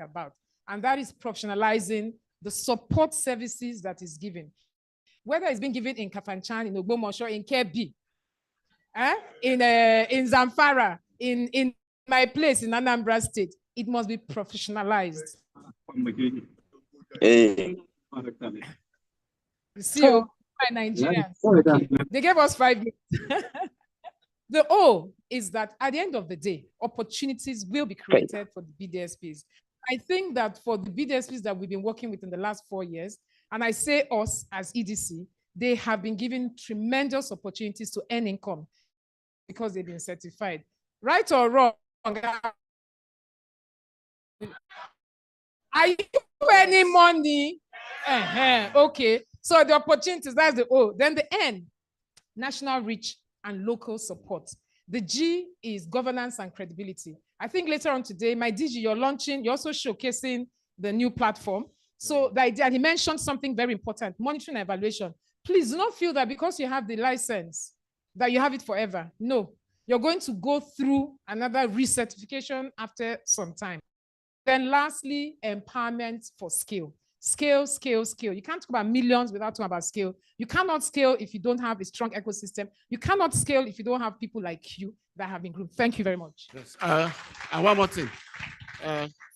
Q: About, and that is professionalizing the support services that is given, whether it's being given in Kafanchan, in Ogbomoso, in Kebbi, in Zamfara, in my place in Anambra State. It must be professionalized. You see, my Nigerians, okay. They gave us 5 minutes. The O is that at the end of the day, opportunities will be created for the BDSPs. I think that for the BDSPs that we've been working with in the last 4 years, and I say us as EDC, they have been given tremendous opportunities to earn income because they've been certified. Right or wrong? Are you earning money? Okay. So the opportunities, that's the O. Then the N, national reach and local support. The G is governance and credibility. I think later on today, my DG, you're also showcasing the new platform. So the idea, and he mentioned something very important, monitoring and evaluation. Please do not feel that because you have the license, that you have it forever. No, you're going to go through another recertification after some time. Then lastly, empowerment for skill. Scale, scale, scale. You can't talk about millions without talking about scale. You cannot scale if you don't have a strong ecosystem. You cannot scale if you don't have people like you that have been grouped. Thank you very much.
S: Yes. And one more thing.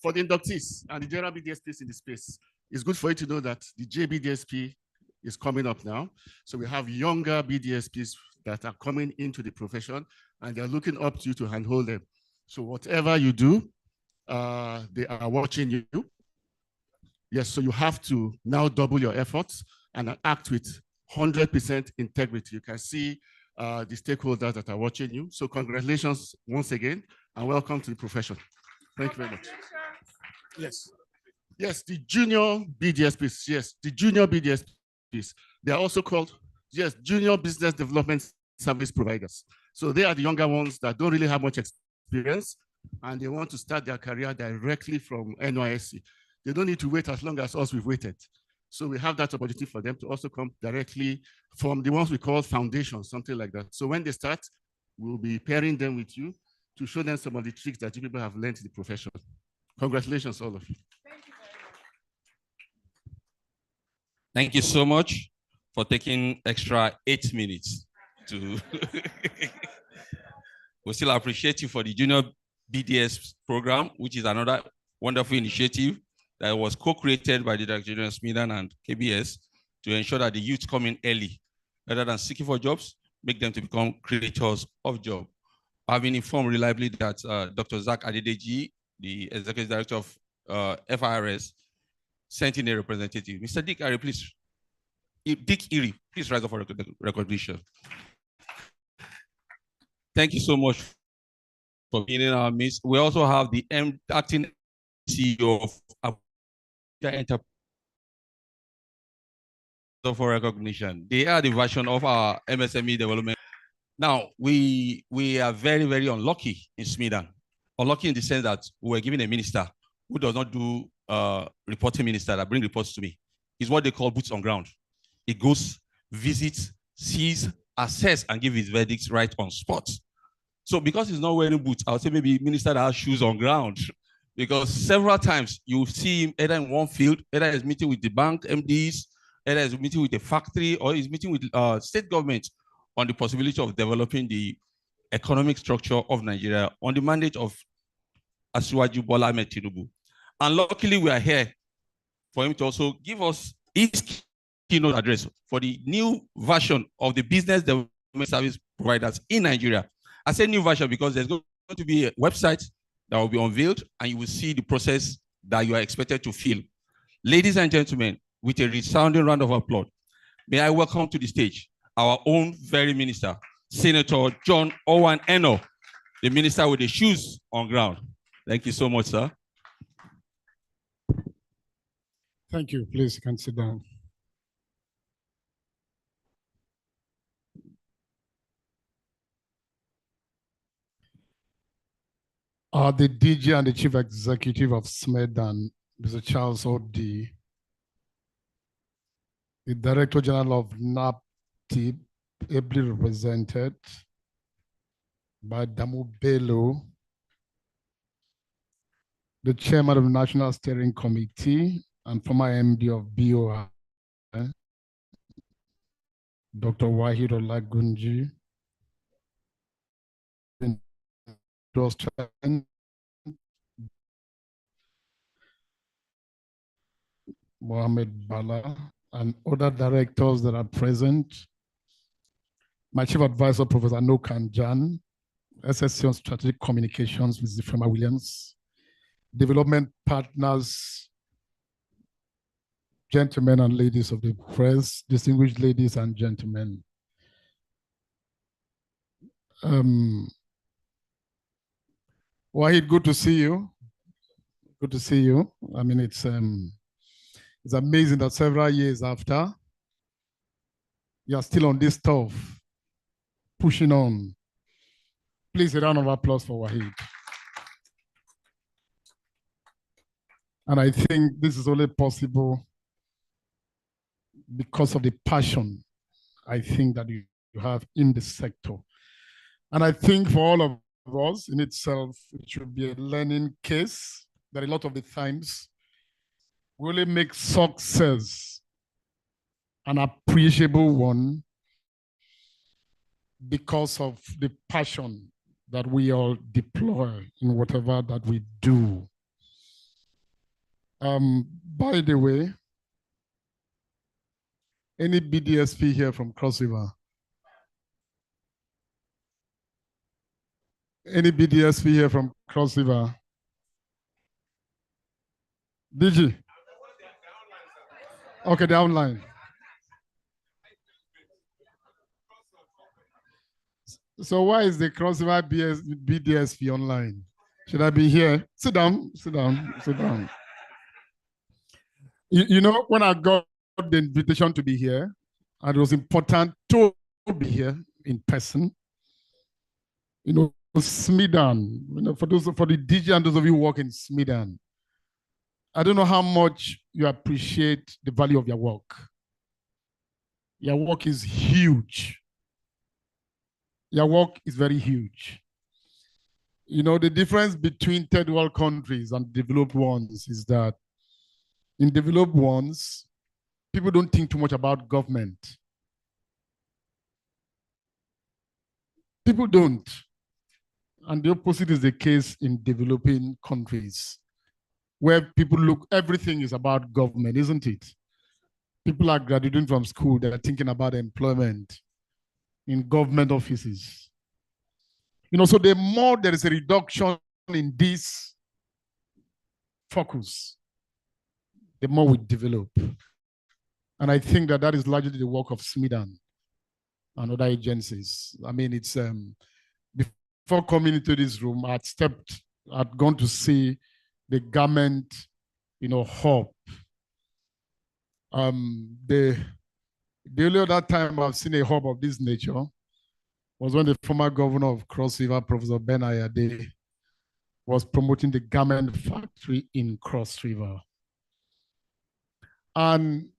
S: For the inductees and the general BDSPs in the space, it's good for you to know that the JBDSP is coming up now. So we have younger BDSPs that are coming into the profession and they're looking up to you to handhold them. So whatever you do, they are watching you. Yes, so you have to now double your efforts and act with 100% integrity. You can see the stakeholders that are watching you. So congratulations once again and welcome to the profession. Thank you very much. Yes. Yes, the junior BDSPs. Yes, the junior BDSPs. They are also called, yes, junior business development service providers. So they are the younger ones that don't really have much experience and they want to start their career directly from NYSC. They don't need to wait as long as us we've waited. So we have that opportunity for them to also come directly from the ones we call foundations, something like that. So when they start, we'll be pairing them with you to show them some of the tricks that you people have learned in the profession. Congratulations, all of you.
L: Thank you so much for taking extra 8 minutes to. We still appreciate you for the Junior BDS program, which is another wonderful initiative that was co-created by the Director General Smidan and KBS to ensure that the youth come in early, rather than seeking for jobs, make them to become creators of jobs. I've been informed reliably that Dr. Zach Adedeji, the Executive Director of FIRS, sent in a representative. Mr. Dick Ari, please. Dick Erie, please rise up for recognition. Thank you so much for being in our midst. We also have the acting CEO of Enterprise for recognition. They are the version of our MSME development. Now, we are very, very unlucky in Smidan. Unlucky in the sense that we were given a minister who does not do reporting minister that bring reports to me. It's what they call boots on ground. He goes, visits, sees, assess, and give his verdicts right on spot. So because he's not wearing boots, I would say maybe minister that has shoes on ground. Because several times you see him either in one field, either he's meeting with the bank MDs, either he's meeting with the factory, or he's meeting with state government on the possibility of developing the economic structure of Nigeria on the mandate of Asiwaju Bola Ahmed Tinubu. And luckily, we are here for him to also give us his keynote address for the new version of the business development service providers in Nigeria. I say new version because there's going to be a website that will be unveiled and you will see the process that you are expected to feel. Ladies and gentlemen, with a resounding round of applause, may I welcome to the stage our own very minister, Senator John Owen Eno, the minister with the shoes on ground. Thank you so much, sir.
C: Thank you. Please, you can sit down. The DG and the Chief Executive of Smidan, Mr. Charles Odi, the Director General of NAPTIP, ably represented by Damu Bello, the Chairman of the National Steering Committee and former MD of BOI, Dr. Wahid Olagunji, Mohammed Bala, and other directors that are present. My Chief Advisor, Professor Nokan Jan, SSC on Strategic Communications with Zifrema Williams, development partners, gentlemen and ladies of the press, distinguished ladies and gentlemen. Wahid, good to see you. Good to see you. I mean, it's amazing that several years after, you're still on this stuff, pushing on. Please, a round of applause for Wahid. And I think this is only possible because of the passion I think that you have in the sector. And I think for all of us in itself, it should be a learning case that a lot of the times we only make success an appreciable one because of the passion that we all deploy in whatever that we do. By the way, any BDSP here from Cross River? Any BDSP here from Cross River? DG? Okay, they're online. So why is the Cross River BDSP online? Should I be here? Sit down, sit down, sit down. You know, when I got the invitation to be here, and it was important to be here in person. You know, Smidan, you know, for the DJ and those of you who work in Smidan, I don't know how much you appreciate the value of your work. Your work is huge. Your work is very huge. You know, the difference between third world countries and developed ones is that in developed ones, people don't think too much about government. People don't. And the opposite is the case in developing countries, where people look, everything is about government, isn't it? People are graduating from school, they're thinking about employment in government offices. You know, so the more there is a reduction in this focus, the more we develop. And I think that that is largely the work of Smidan and other agencies. I mean, it's before coming into this room, I'd gone to see the garment, you know, hub. The only other time I've seen a hub of this nature was when the former governor of Cross River, Professor Ben Ayade, was promoting the garment factory in Cross River. And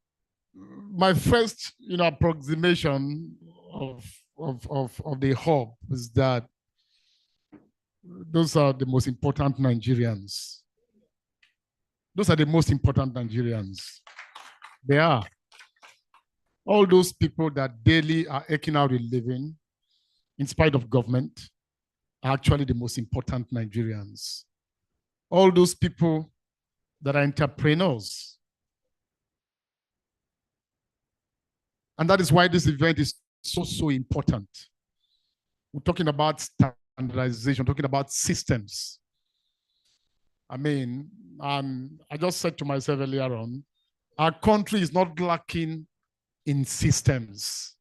C: my first, you know, approximation of the hub is that those are the most important Nigerians. Those are the most important Nigerians. They are. All those people that daily are eking out a living in spite of government are actually the most important Nigerians. All those people that are entrepreneurs. And that is why this event is so important. We're talking about standardization, talking about systems. I mean, I just said to myself earlier on, our country is not lacking in systems.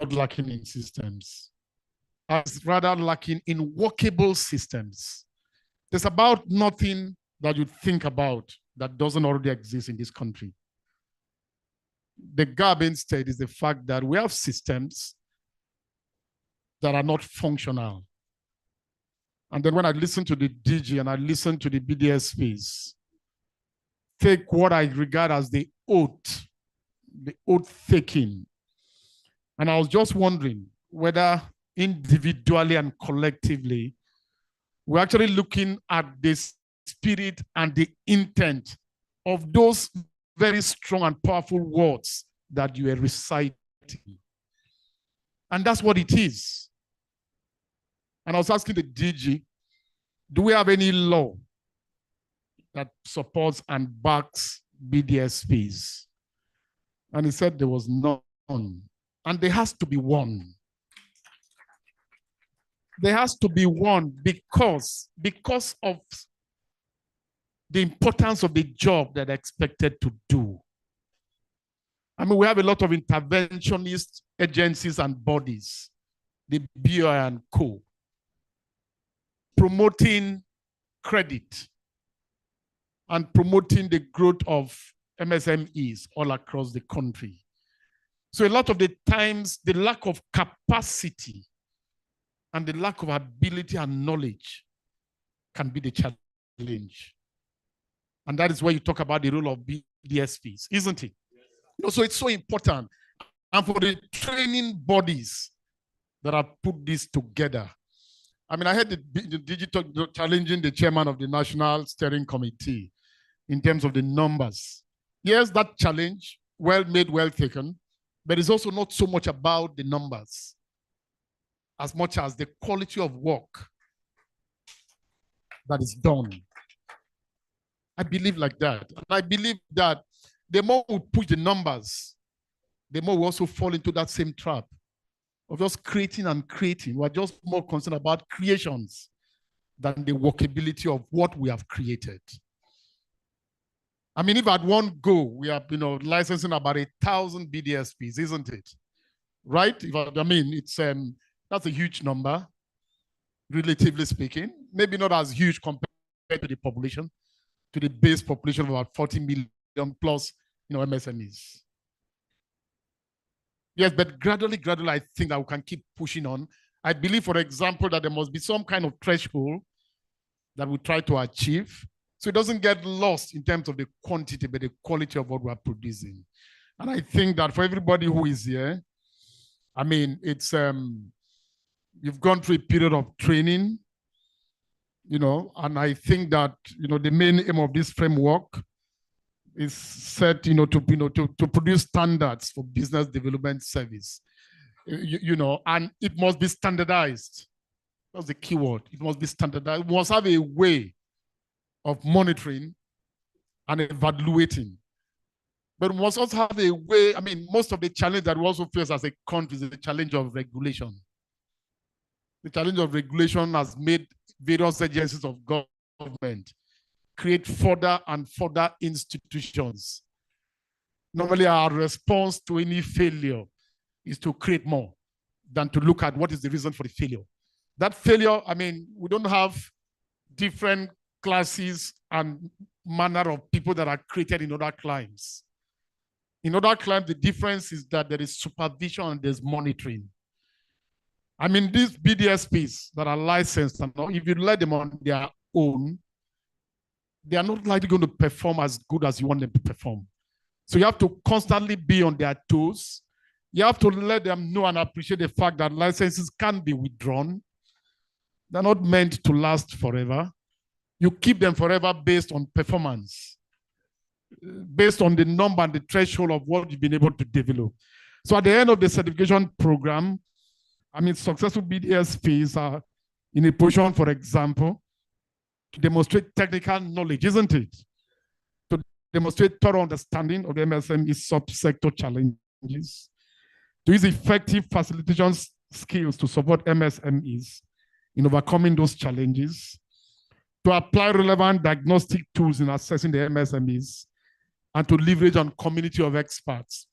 C: Not lacking in systems. It's rather lacking in workable systems. There's about nothing that you think about that doesn't already exist in this country. The gap instead is the fact that we have systems that are not functional. And then when I listen to the DG and I listen to the BDSPs, take what I regard as the oath taking. And I was just wondering whether individually and collectively, we're actually looking at the spirit and the intent of those very strong and powerful words that you are reciting. And that's what it is. And I was asking the DG, do we have any law that supports and backs BDSPs? And he said there was none. And there has to be one. There has to be one because of the importance of the job that they're expected to do. I mean, we have a lot of interventionist agencies and bodies, the BOI and Co, promoting credit and promoting the growth of MSMEs all across the country. So a lot of the times, the lack of capacity and the lack of ability and knowledge can be the challenge. And that is where you talk about the role of BDSPs, isn't it? So it's so important. And for the training bodies that have put this together. I mean, I had the digital challenging the chairman of the National Steering Committee in terms of the numbers. Yes, that challenge, well made, well taken, but it's also not so much about the numbers as much as the quality of work that is done. I believe like that. And I believe that the more we push the numbers, the more we also fall into that same trap of just creating and creating. We're just more concerned about creations than the workability of what we have created. I mean, if at one go, we are licensing about 1,000 BDSPs, isn't it? Right? I mean, it's that's a huge number, relatively speaking. Maybe not as huge compared to the population, to the base population of about 40 million plus, MSMEs. Yes, but gradually, I think that we can keep pushing on. I believe, for example, that there must be some kind of threshold that we try to achieve, so it doesn't get lost in terms of the quantity, but the quality of what we're producing. And I think that for everybody who is here, I mean, it's you've gone through a period of training, and I think that the main aim of this framework is set, to produce standards for business development service, and it must be standardized. That's the key word. It must be standardized. We must have a way of monitoring and evaluating. But we must also have a way, I mean, most of the challenge that we also face as a country is the challenge of regulation. The challenge of regulation has made various agencies of government create further and further institutions. Normally, our response to any failure is to create more than to look at what is the reason for the failure. That failure, I mean, we don't have different classes and manner of people that are created in other climes. In other climes, the difference is that there is supervision and there's monitoring. I mean, these BDSPs that are licensed, if you let them on their own, they are not likely going to perform as good as you want them to perform. So you have to constantly be on their toes. You have to let them know and appreciate the fact that licenses can be withdrawn. They're not meant to last forever. You keep them forever based on performance, based on the number and the threshold of what you've been able to develop. So at the end of the certification program, I mean, successful BDSPs are in a position, for example, to demonstrate technical knowledge, isn't it? To demonstrate thorough understanding of the MSME subsector challenges, to use effective facilitation skills to support MSMEs in overcoming those challenges, to apply relevant diagnostic tools in assessing the MSMEs, and to leverage on community of experts.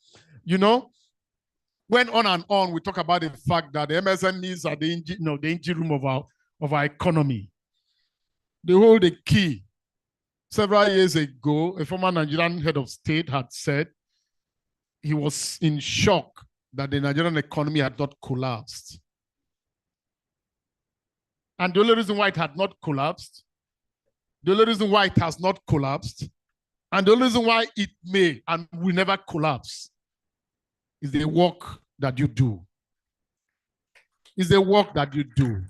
C: When on and on, we talk about the fact that the MSMEs are the engine room of our economy. They hold the key. Several years ago, a former Nigerian head of state had said he was in shock that the Nigerian economy had not collapsed. And the only reason why it had not collapsed, the only reason why it has not collapsed, and the only reason why it may and will never collapse is the work that you do. It's the work that you do.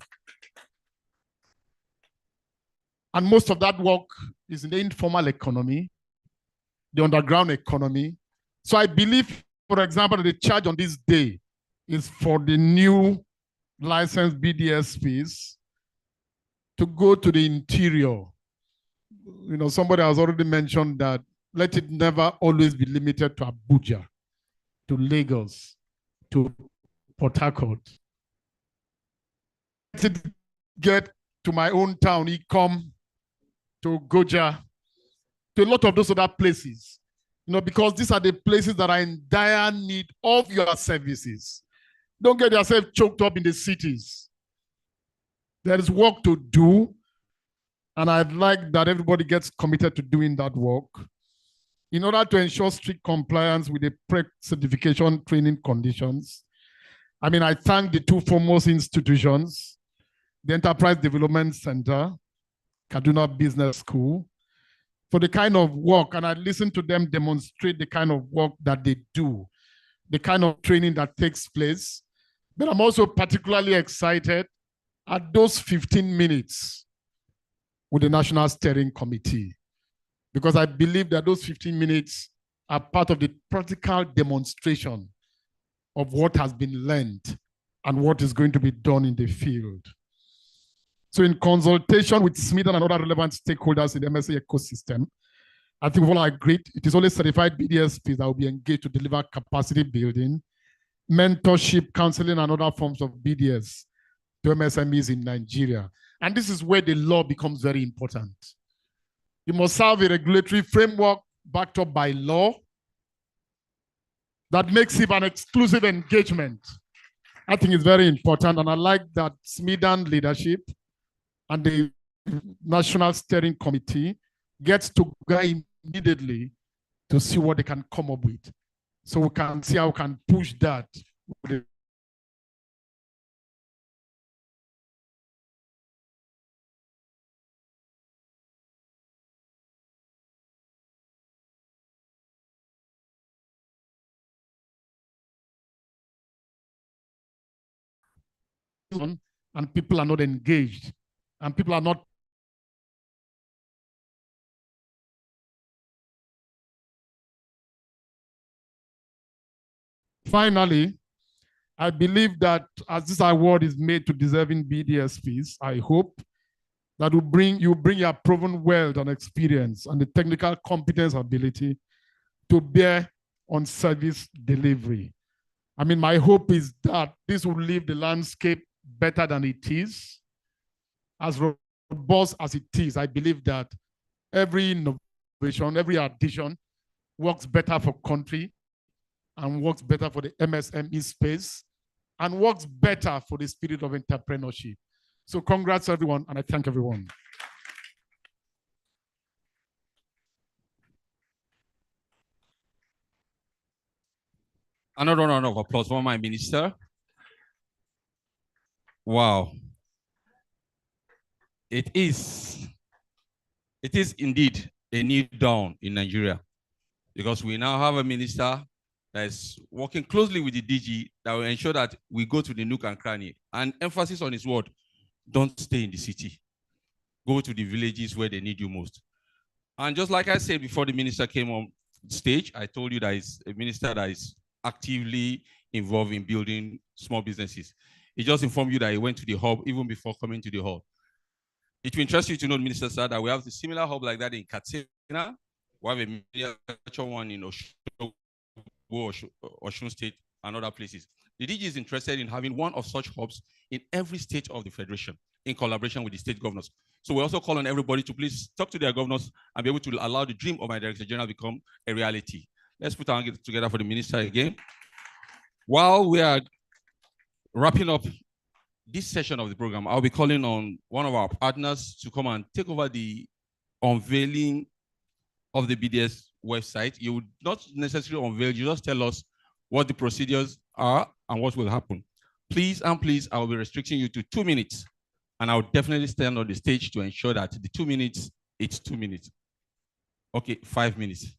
C: And most of that work is in the informal economy, the underground economy. So I believe, for example, that the charge on this day is for the new licensed BDSPs to go to the interior. Somebody has already mentioned that let it never always be limited to Abuja, to Lagos, to Port Harcourt. Let it get to my own town, Ikom, to Goja, to a lot of those other places, because these are the places that are in dire need of your services. Don't get yourself choked up in the cities. There is work to do, and I'd like that everybody gets committed to doing that work in order to ensure strict compliance with the pre-certification training conditions. I mean, I thank the two foremost institutions, the Enterprise Development Center, Kaduna Business School, for the kind of work, and I listen to them demonstrate the kind of work that they do, the kind of training that takes place. But I'm also particularly excited at those 15 minutes with the National Steering Committee, because I believe that those 15 minutes are part of the practical demonstration of what has been learned and what is going to be done in the field. So in consultation with Smith and other relevant stakeholders in the MSA ecosystem, I think we've all agreed it is only certified BDSPs that will be engaged to deliver capacity building, mentorship, counseling, and other forms of BDS to MSMEs in Nigeria. And this is where the law becomes very important. You must have a regulatory framework backed up by law that makes it an exclusive engagement. I think it's very important, and I like that Smidan leadership and the National Steering Committee gets to go immediately to see what they can come up with, so we can see how we can push that. And people are not engaged, and people are not finally. I believe that as this award is made to deserving BDSPs, I hope that you bring your proven wealth and experience and the technical competence and ability to bear on service delivery. I mean, my hope is that this will leave the landscape better than it is. As robust as it is, I believe that every innovation, every addition works better for country and works better for the MSME space and works better for the spirit of entrepreneurship. So congrats everyone, and I thank everyone.
L: Another round of applause for my minister. Wow. It is indeed a kneel down in Nigeria, because we now have a minister that is working closely with the DG that will ensure that we go to the nook and cranny, and emphasis on his word: don't stay in the city. Go to the villages where they need you most. And just like I said before the minister came on stage, I told you that he's a minister that is actively involved in building small businesses. He just informed you that he went to the hub even before coming to the hub. It will interest you to know, Minister Sir, that we have a similar hub like that in Katsina. We have a miniature one in Osun State and other places. The DG is interested in having one of such hubs in every state of the Federation in collaboration with the state governors. So we also call on everybody to please talk to their governors and be able to allow the dream of my Director General become a reality. Let's put our hands together for the minister again. While we are wrapping up this session of the program, I'll be calling on one of our partners to come and take over the unveiling of the BDS website. You would not necessarily unveil, you just tell us what the procedures are and what will happen. Please, and please, I will be restricting you to 2 minutes, and I'll definitely stand on the stage to ensure that the 2 minutes, it's 2 minutes. Okay, 5 minutes.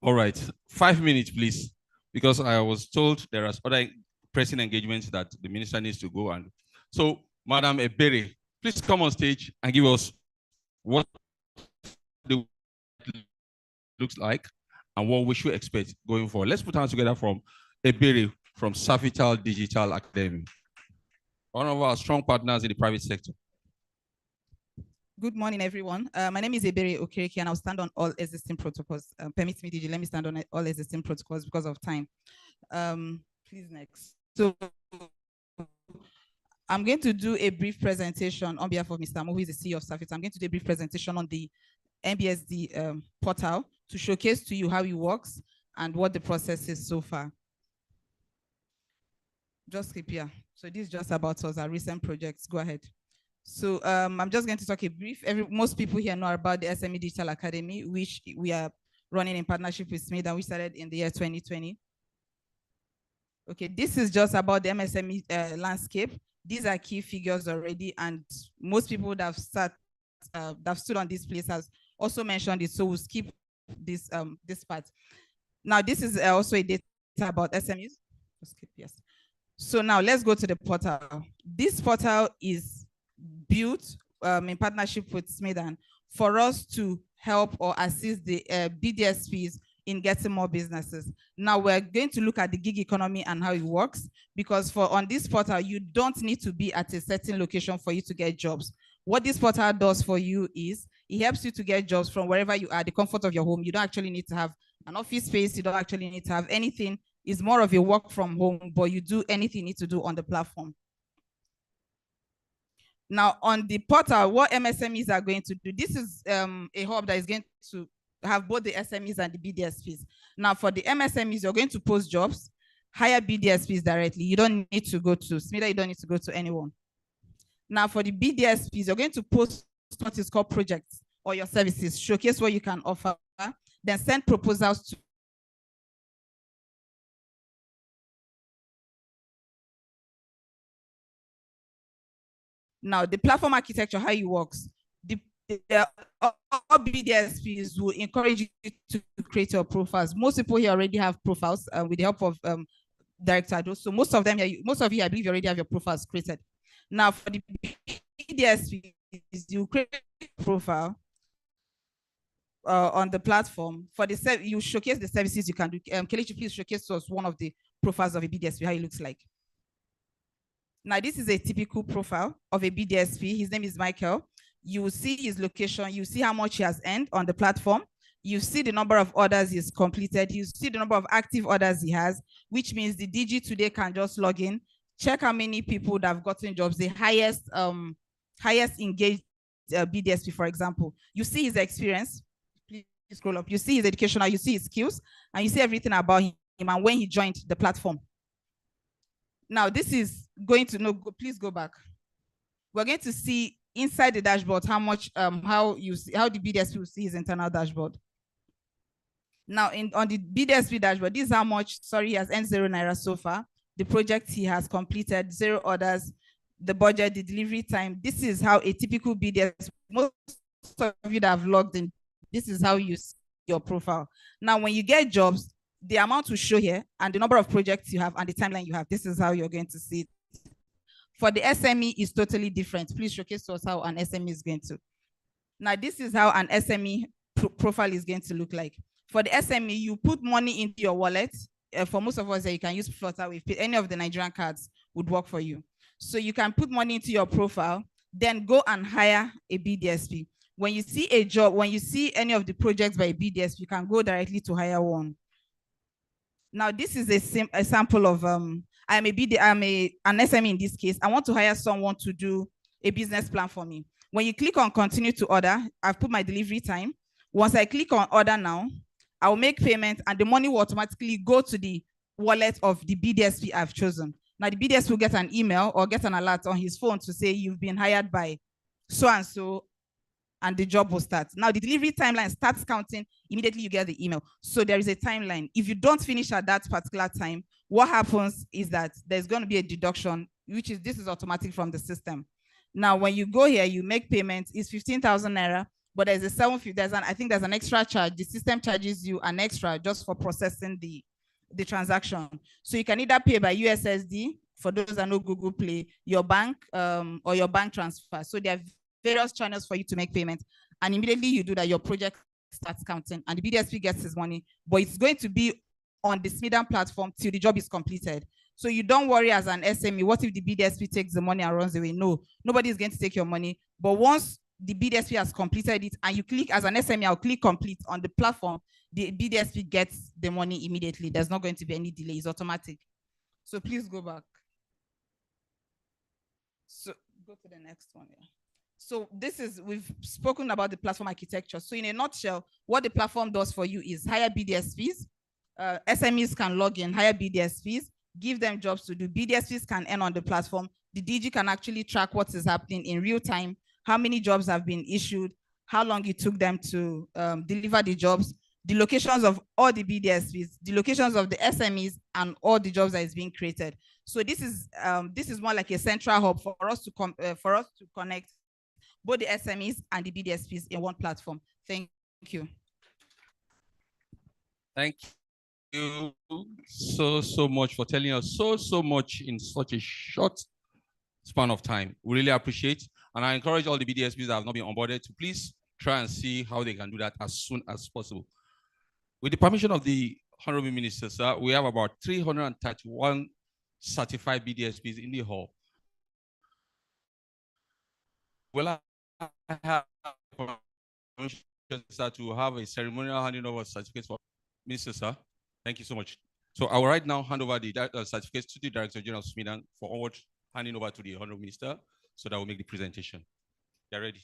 L: All right, 5 minutes, please, because I was told there are other pressing engagements that the minister needs to go and. So, Madam Ebere, please come on stage and give us what the looks like and what we should expect going forward. Let's put hands together from Ebere from Safital Digital Academy, one of our strong partners in the private sector.
T: Good morning, everyone. My name is Ebere Okereke, and I'll stand on all existing protocols. Permit me, DG, let me stand on all existing protocols because of time. Please, next. So, I'm going to do a brief presentation on behalf of Mr. Mo, who is the CEO of Safital. I'm going to do a brief presentation on the MBSD portal to showcase to you how it works and what the process is so far. Just keep here. So this is just about us, our recent projects. Go ahead. So I'm just going to talk a brief. Most people here know about the SME Digital Academy, which we are running in partnership with Smith, and we started in the year 2020. Okay, this is just about the MSME landscape. These are key figures already, and most people that have stood on this place has also mentioned it, so we'll skip this this part. Now, this is also a data about SMEs. Skip, yes. So now let's go to the portal. This portal is built in partnership with Smedan for us to help or assist the BDSPs in getting more businesses. Now we're going to look at the gig economy and how it works, because on this portal, you don't need to be at a certain location for you to get jobs. What this portal does for you is it helps you to get jobs from wherever you are, the comfort of your home. You don't actually need to have an office space. You don't actually need to have anything. It's more of a work from home, but you do anything you need to do on the platform. Now, on the portal, what MSMEs are going to do, this is a hub that is going to have both the SMEs and the BDSPs. Now, for the MSMEs, you're going to post jobs, hire BDSPs directly. You don't need to go to SMIDA, you don't need to go to anyone. Now, for the BDSPs, you're going to post what is called projects or your services, showcase what you can offer, then send proposals to now, the platform architecture, how it works. All BDSPs will encourage you to create your profiles. Most people here already have profiles with the help of Director Ado. So most of you, I believe, you already have your profiles created. Now, for the BDSPs, you create a profile on the platform. For the you showcase the services you can do. Kelechi, please showcase to us one of the profiles of a BDSP, how it looks like. Now, this is a typical profile of a BDSP. His name is Michael. You will see his location. You see how much he has earned on the platform. You see the number of orders he's completed. You see the number of active orders he has, which means the DG today can just log in, check how many people that have gotten jobs, the highest engaged BDSP, for example. You see his experience. Please scroll up. You see his educational, you see his skills, and you see everything about him and when he joined the platform. Now, this is going to please go back. We're going to see inside the dashboard how much, how the BDSP will see his internal dashboard. Now, on the BDSP dashboard, this is how much, he has earned 0 naira so far. The project he has completed, 0 orders, the budget, the delivery time. This is how a typical BDSP, most of you that have logged in, this is how you see your profile. Now, when you get jobs, the amount will show here and the number of projects you have and the timeline you have. This is how you're going to see it. For the SME, is totally different. Please showcase to us how an SME is going to. Now, this is how an SME profile is going to look like. For the SME, you put money into your wallet. For most of us, you can use Flutterwave. Any of the Nigerian cards would work for you. So you can put money into your profile, then go and hire a BDSP. When you see a job, when you see any of the projects by a BDSP, you can go directly to hire one. Now, this is a sample of, I'm an SME in this case. I want to hire someone to do a business plan for me. When you click on continue to order, I've put my delivery time. Once I click on order now, I will make payment and the money will automatically go to the wallet of the BDSP I've chosen. Now, the BDSP will get an email or get an alert on his phone to say you've been hired by so-and-so, and the job will start. Now, the delivery timeline starts counting immediately you get the email. So there is a timeline. If you don't finish at that particular time, what happens is that there's going to be a deduction, this is automatic from the system. Now, when you go here, you make payments, it's 15,000 naira, but there's a 750, I think there's an extra charge. The system charges you an extra just for processing the transaction. So you can either pay by USSD, for those that know Google Play, your bank, or your bank transfer. So there are various channels for you to make payments, and immediately you do that, your project starts counting and the BDSP gets his money, but it's going to be on the Smedan platform till the job is completed. So you don't worry as an SME, what if the BDSP takes the money and runs away? No, nobody is going to take your money. But once the BDSP has completed it and you click as an SME, I'll click complete on the platform, the BDSP gets the money immediately. There's not going to be any delay, it's automatic. So please go back. So go to the next one. Yeah. So we've spoken about the platform architecture. So in a nutshell, what the platform does for you is hire BDSPs. SMEs can log in, hire BDSPs, give them jobs to do. BDSPs can earn on the platform. The DG can actually track what is happening in real time, how many jobs have been issued, how long it took them to deliver the jobs, the locations of all the BDSPs, the locations of the SMEs, and all the jobs that is being created. So this is more like a central hub for us to connect both the SMEs and the BDSPs in one platform. Thank you.
L: Thank you so much for telling us so much in such a short span of time. We really appreciate, and I encourage all the BDSPs that have not been onboarded to please try and see how they can do that as soon as possible. With the permission of the Honorable Minister, sir, we have about 331 certified BDSPs in the hall. Well, I have permission, sir, to have a ceremonial handing over certificates for Minister, sir. Thank you so much. So I will right now hand over the certificates to the Director General of SMIDAN for onward handing over to the Honorable Minister so that we'll make the presentation. You're ready.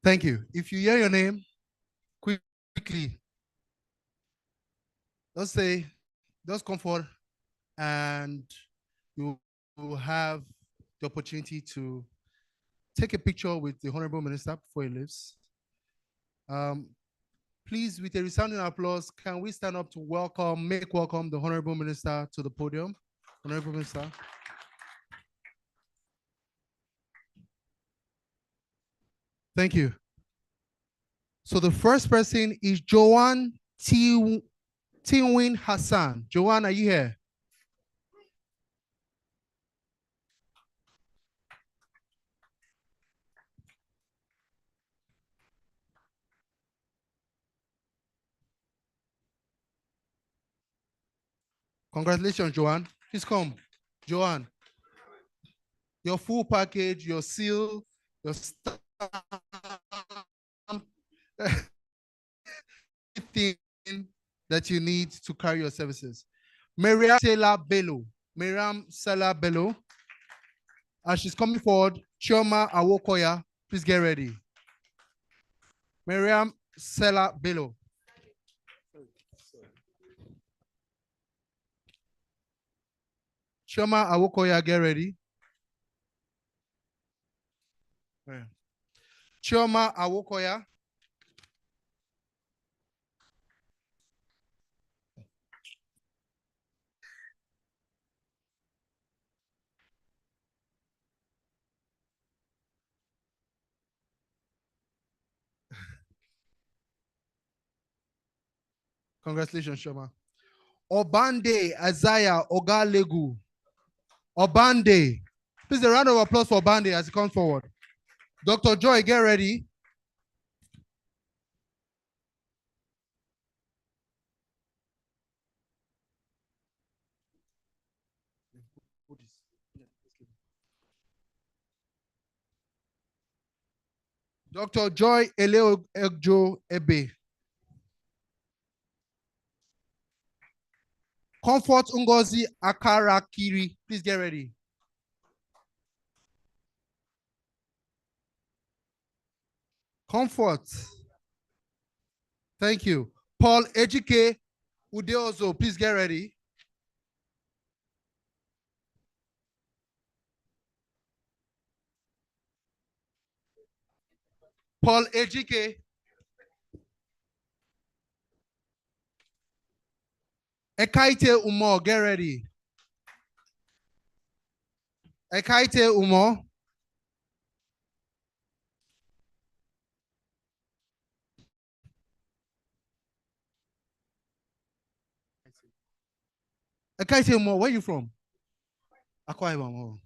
O: Thank you. If you hear your name, quickly, just come forward and you will have the opportunity to take a picture with the Honorable Minister before he leaves. Please, with a resounding applause, can we stand up to make welcome the Honorable Minister to the podium? Honorable Minister. Thank you. So the first person is Joanne Tinwin Hassan. Joanne, are you here? Congratulations, Joanne. Please come. Joanne, your full package, your seal, your stamp, everything that you need to carry your services. Miriam Sela Bello. As she's coming forward, Chioma Awokoya, please get ready. Miriam Sela Bello. Chioma Awokoya, get ready. Chioma Awokoya. Congratulations, Chioma. Obande Isaiah Ogalegu. Obande. Please a round of applause for Obande as he comes forward. Dr. Joy, get ready. Dr. Joy Eleo Egjo Ebe. Comfort Ngozi Akarakiri. Please get ready. Comfort. Thank you. Paul Ejike Udeozo. Please get ready. Paul Ejike. Ekaite Umo, get ready. Ekaite Umo. Ekaite Umo, where are you from? Akwa Ibom.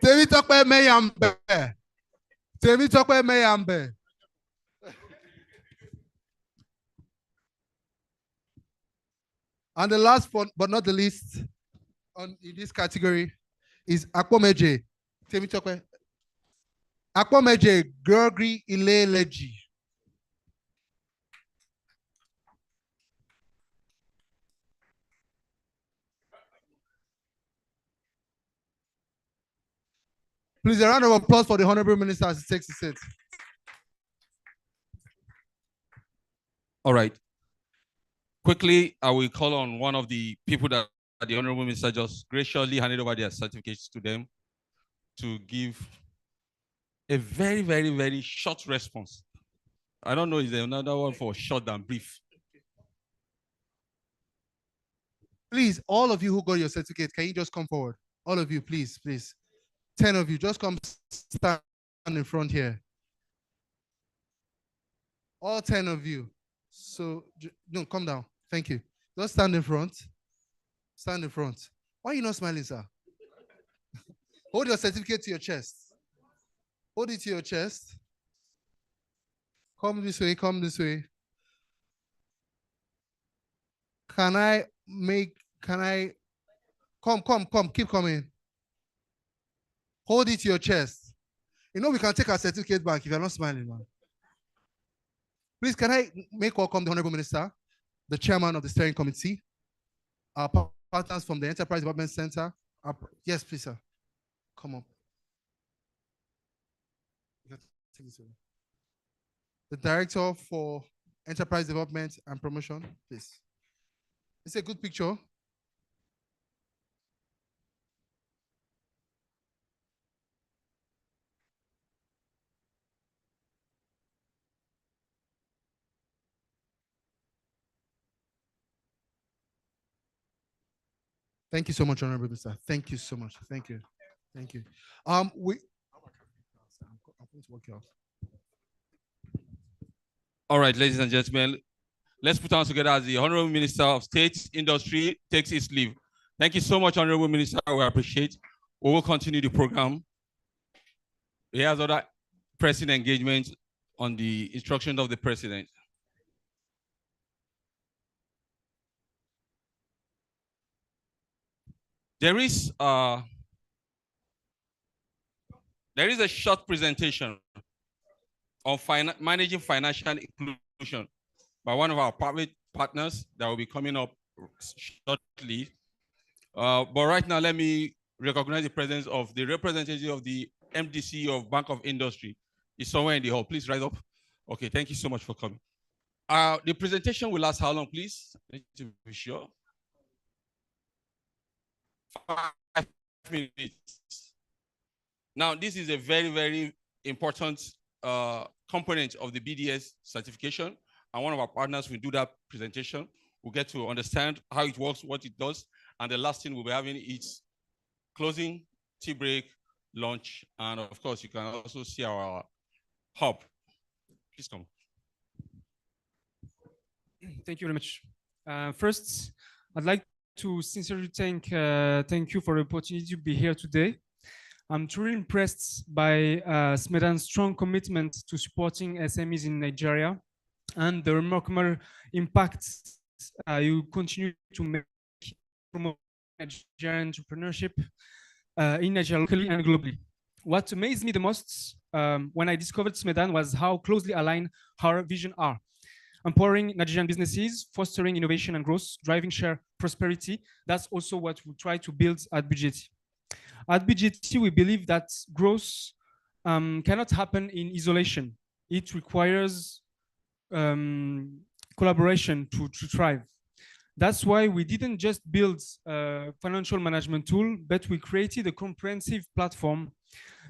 O: Temi Tokwe Meyambe. Temi Tokwe Meyambe. And the last one, but not the least, in this category is Akpomeje. Temi Tokwe. Akpomeje Gregory Ileleji. Please, a round of applause for the Honorable Minister as he takes his seat.
L: All right. Quickly, I will call on one of the people that the Honorable Minister just graciously handed over their certificates to them to give a very, very, very short response. I don't know, is there another one for short and brief?
O: Please, all of you who got your certificate, can you just come forward? All of you, please, please. 10 of you, just come stand in front here. All 10 of you. So, no, come down. Thank you. Just stand in front. Stand in front. Why are you not smiling, sir? Hold your certificate to your chest. Hold it to your chest. Come this way, come this way. Come, keep coming. Hold it to your chest. You know, we can take our certificate back if you're not smiling, man. Please, can I make welcome the Honorable Minister, the chairman of the steering committee, our partners from the Enterprise Development Center. Yes, please, sir. Come up. The Director for Enterprise Development and Promotion, please. It's a good picture. Thank you so much, Honorable Minister. Thank you so much. Thank you. Thank you. I'm going to work you out.
L: All right, ladies and gentlemen, let's put hands together as the Honorable Minister of State Industry takes his leave. Thank you so much, Honorable Minister. We appreciate. We will continue the program. He has other pressing engagements on the instructions of the President. There is a short presentation on managing financial inclusion by one of our private partners that will be coming up shortly. But right now, let me recognize the presence of the representative of the MDC of Bank of Industry. Is somewhere in the hall. Please rise up. Okay, thank you so much for coming. The presentation will last how long, please? To be sure. 5 minutes. Now, this is a very, very important component of the BDS certification, and one of our partners will do that presentation. We'll get to understand how it works, what it does, and the last thing we'll be having is closing, tea break, lunch, and of course, you can also see our hub. Please come.
U: Thank you very much. First, I'd like to sincerely thank you for the opportunity to be here today. I'm truly impressed by Smedan's strong commitment to supporting SMEs in Nigeria and the remarkable impact you continue to make promoting Nigerian entrepreneurship in Nigeria locally and globally. What amazed me the most when I discovered Smedan was how closely aligned our vision are. Empowering Nigerian businesses, fostering innovation and growth, driving share prosperity. That's also what we try to build at BGT. At BGT, we believe that growth cannot happen in isolation. It requires collaboration to thrive. That's why we didn't just build a financial management tool, but we created a comprehensive platform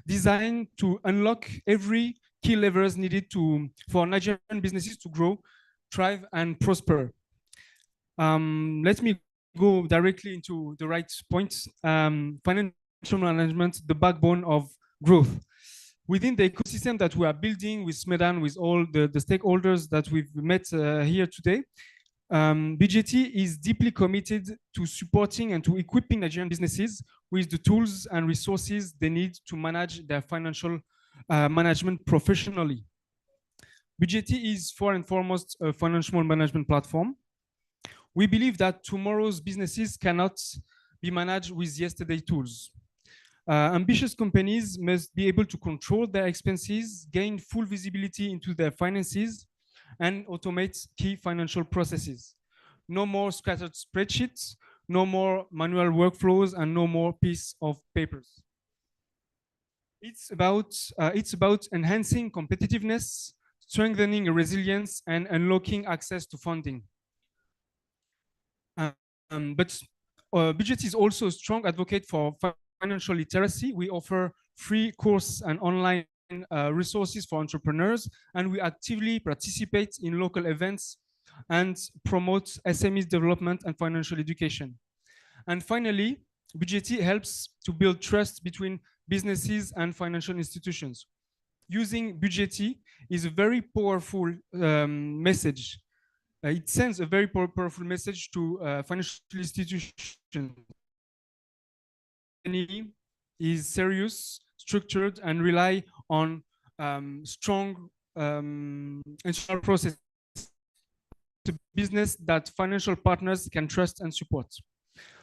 U: designed to unlock every key levers needed for Nigerian businesses to grow, thrive, and prosper. Let me go directly into the right point. Financial management, the backbone of growth. Within the ecosystem that we are building with Smedan, with all the stakeholders that we've met here today, BGT is deeply committed to supporting and to equipping Nigerian businesses with the tools and resources they need to manage their financial management professionally. BGT is first and foremost a financial management platform. We believe that tomorrow's businesses cannot be managed with yesterday's tools. Ambitious companies must be able to control their expenses, gain full visibility into their finances, and automate key financial processes. No more scattered spreadsheets, no more manual workflows, and no more piece of papers. It's about enhancing competitiveness, strengthening resilience, and unlocking access to funding. But BJT is also a strong advocate for financial literacy. We offer free course and online resources for entrepreneurs, and we actively participate in local events and promote SMEs development and financial education. And finally, BJT helps to build trust between businesses and financial institutions. Using BJT is a very powerful message. It sends a very powerful message to financial institutions. Is serious, structured, and rely on strong internal process to business that financial partners can trust and support.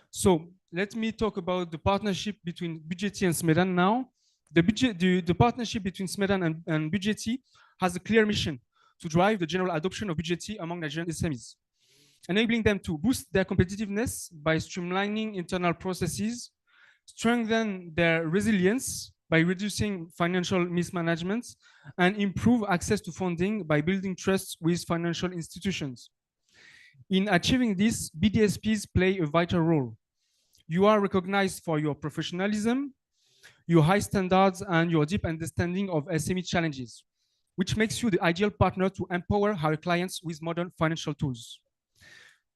U: So let me talk about the partnership between BJT and Smedan now. The partnership between Smedan and BJT has a clear mission to drive the general adoption of BJT among Nigerian SMEs, enabling them to boost their competitiveness by streamlining internal processes, strengthen their resilience by reducing financial mismanagement, and improve access to funding by building trust with financial institutions. In achieving this, BDSPs play a vital role. You are recognized for your professionalism, your high standards, and your deep understanding of SME challenges, which makes you the ideal partner to empower our clients with modern financial tools.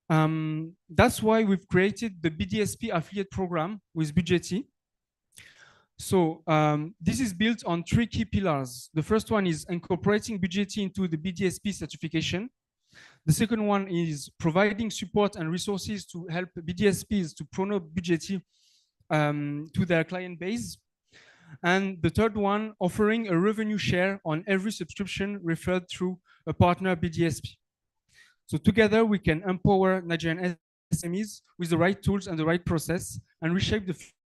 U: That's why we've created the BDSP affiliate program with BJT. So this is built on 3 key pillars. The first one is incorporating BJT into the BDSP certification. The second one is providing support and resources to help BDSPs to promote BJT to their client base. And the third one, offering a revenue share on every subscription referred through a partner BDSP. So together we can empower Nigerian SMEs with the right tools and the right process and reshape the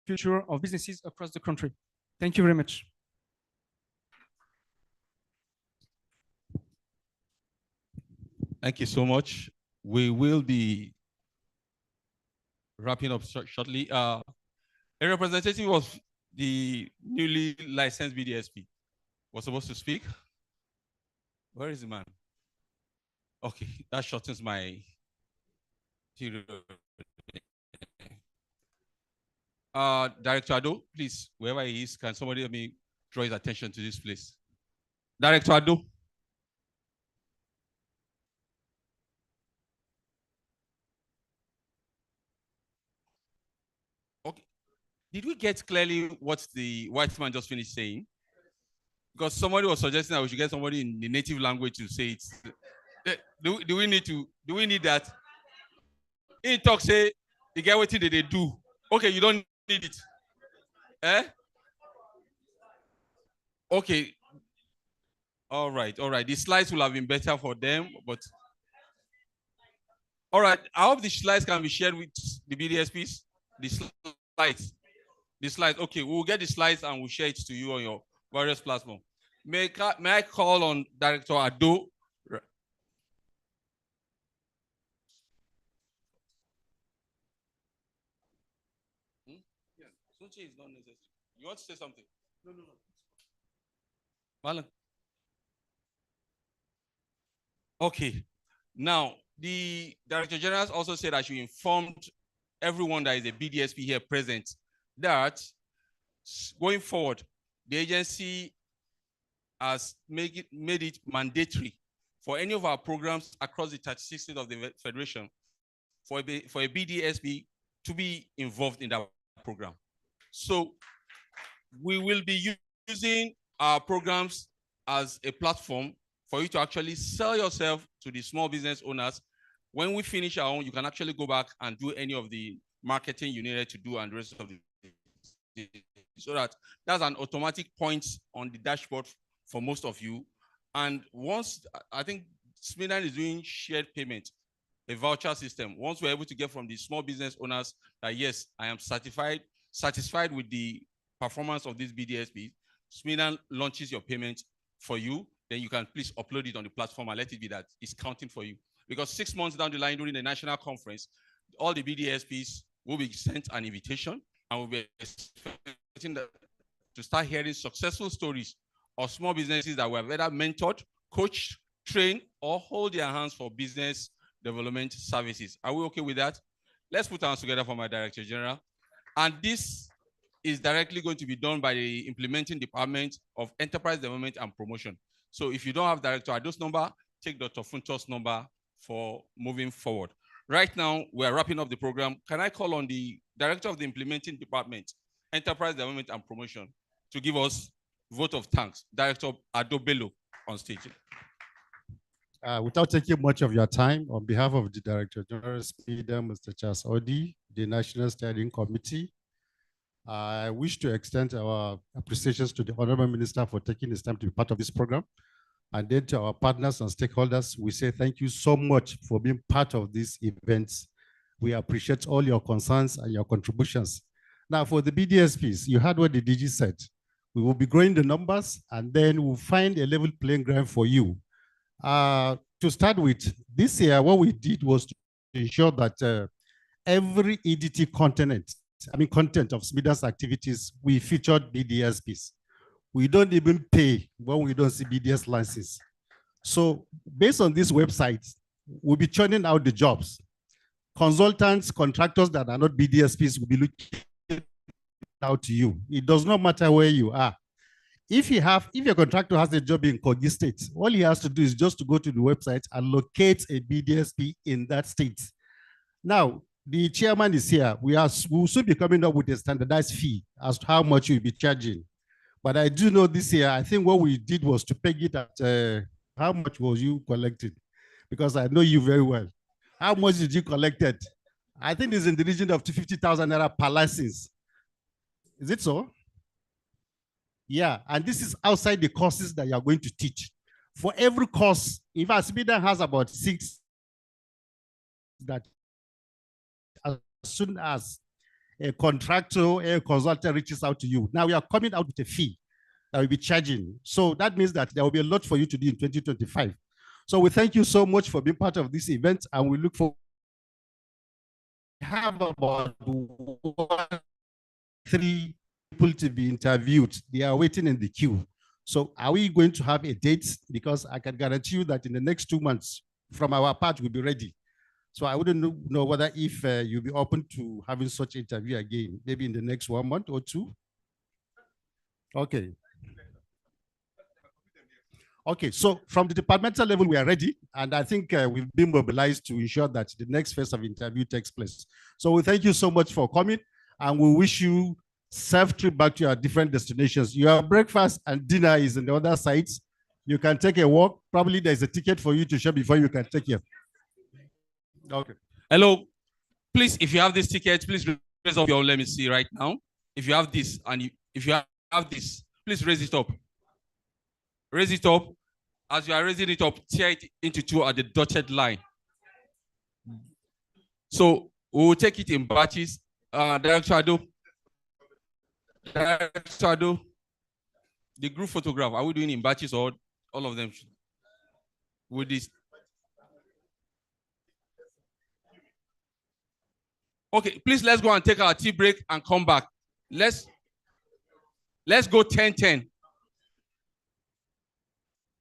U: future of businesses across the country. Thank you very much.
L: Thank you so much. We will be wrapping up shortly. A representative of the newly licensed BDSP was supposed to speak. Where is the man? Okay, that shortens my period. Director Ado, please, wherever he is, can somebody let me draw his attention to this place? Director Ado. Okay. Did we get clearly what the white man just finished saying? Because somebody was suggesting that we should get somebody in the native language to say it. Do we need that? In talk say, the guy what did they do? Okay, you don't need it. Eh? Okay. All right. The slides will have been better for them, but all right. I hope the slides can be shared with the BDSPs. The slides. Okay, we'll get the slides and we'll share it to you on your various platforms. May I call on Director Ado? Is not necessary. You want to say something? No. Marlon. Okay. Now, the Director General also said I should inform everyone that is a BDSP here present that going forward, the agency has made it mandatory for any of our programs across the 36 states of the Federation for a BDSP to be involved in that program. So we will be using our programs as a platform for you to actually sell yourself to the small business owners. When we finish our own, you can actually go back and do any of the marketing you needed to do and the rest of the so that's an automatic point on the dashboard for most of you. And once, I think Smedan is doing shared payment, a voucher system. Once we're able to get from the small business owners that yes, I am satisfied with the performance of this BDSP, Smedan launches your payment for you, then you can please upload it on the platform and let it be that it's counting for you. Because 6 months down the line during the national conference, all the BDSPs will be sent an invitation and we'll be expecting to start hearing successful stories of small businesses that were either mentored, coached, trained, or hold their hands for business development services. Are we okay with that? Let's put our hands together for my Director General. And this is directly going to be done by the implementing department of enterprise development and promotion. So if you don't have Director Ado's number, take Dr. Funto's number for moving forward. Right now, we're wrapping up the program. Can I call on the Director of the implementing department, enterprise development and promotion, to give us vote of thanks? Director Ado Bello on stage.
C: Without taking much of your time, on behalf of the Director General, Mr. Charles Odi, the National Steering Committee, I wish to extend our appreciations to the Honorable Minister for taking his time to be part of this program. And then to our partners and stakeholders, we say thank you so much for being part of these events. We appreciate all your concerns and your contributions. Now, for the BDSPs, you heard what the DG said. We will be growing the numbers, and then we'll find a level playing ground for you. To start with, this year, what we did was to ensure that every EDT content of SMIDA's activities, we featured BDSPs. We don't even pay when we don't see BDS license. So based on this website, we'll be churning out the jobs. Consultants, contractors that are not BDSPs will be looking out to you. It does not matter where you are. If your contractor has a job in Kogi State, all he has to do is just to go to the website and locate a BDSP in that state. Now, the chairman is here. We'll soon be coming up with a standardized fee as to how much you'll be charging. But I do know this year, I think what we did was to peg it at how much was you collected? Because I know you very well. How much did you collect? I think it's in the region of 250,000 naira per license. Is it so? Yeah, and this is outside the courses that you are going to teach. For every course, if SMIDA has about 6, that as soon as a contractor, a consultant reaches out to you, now we are coming out with a fee that we'll be charging. So that means that there will be a lot for you to do in 2025. So we thank you so much for being part of this event, and we look forward. We have about 3 people to be interviewed. They are waiting in the queue. So are we going to have a date? Because I can guarantee you that in the next 2 months, from our part, we'll be ready. So I wouldn't know whether if you'll be open to having such interview again, maybe in the next 1 month or 2. Okay. Okay, so from the departmental level, we are ready. And I think we've been mobilized to ensure that the next phase of interview takes place. So we thank you so much for coming, and we wish you safe trip back to your different destinations. Your breakfast and dinner is in the other sides. You can take a walk. Probably there's a ticket for you to share before you can take it. Okay.
L: Hello. Please, if you have this ticket, please raise up your, let me see right now. If you have this, and if you have this, please raise it up. Raise it up. As you are raising it up, tear it into 2 at the dotted line. So we will take it in batches. Director Ado. Director Ado. The group photograph, are we doing in batches or all of them? With this. Okay, please let's go and take our tea break and come back. Let's go 10-10.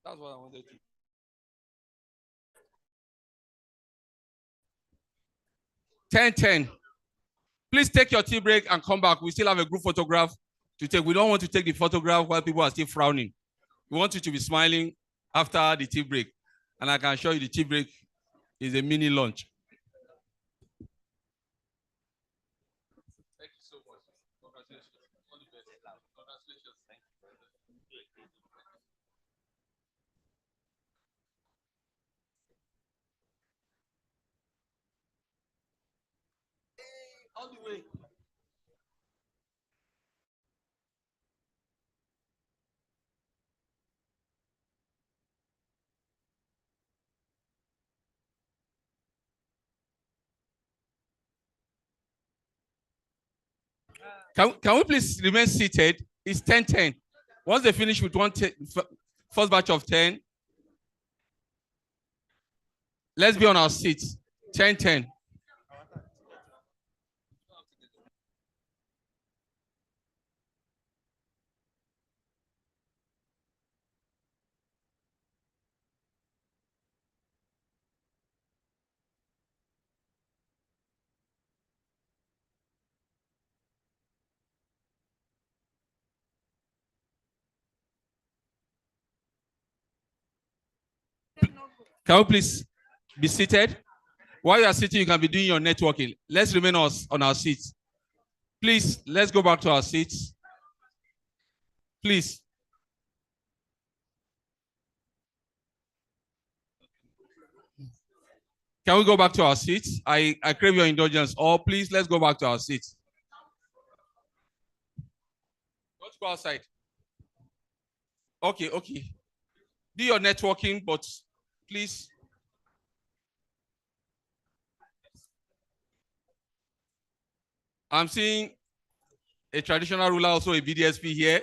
L: That's what I wanted to. 10-10. Please take your tea break and come back. We still have a group photograph to take. We don't want to take the photograph while people are still frowning. We want you to be smiling after the tea break. And I can assure you the tea break is a mini lunch. Thank you so much. Congratulations. All the best. Congratulations. Thank you. All the way. Can we please remain seated? It's 10-10. Once they finish with first batch of 10, let's be on our seats. 10-10. Can we please be seated? While you are sitting, you can be doing your networking. Let's remain on our seats. Please, let's go back to our seats. Please. Can we go back to our seats? I crave your indulgence. Or please, let's go back to our seats. Let's go outside. Okay. Do your networking, but please. I'm seeing a traditional ruler, also a BDSP here,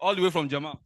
L: all the way from Jama.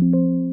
B: you.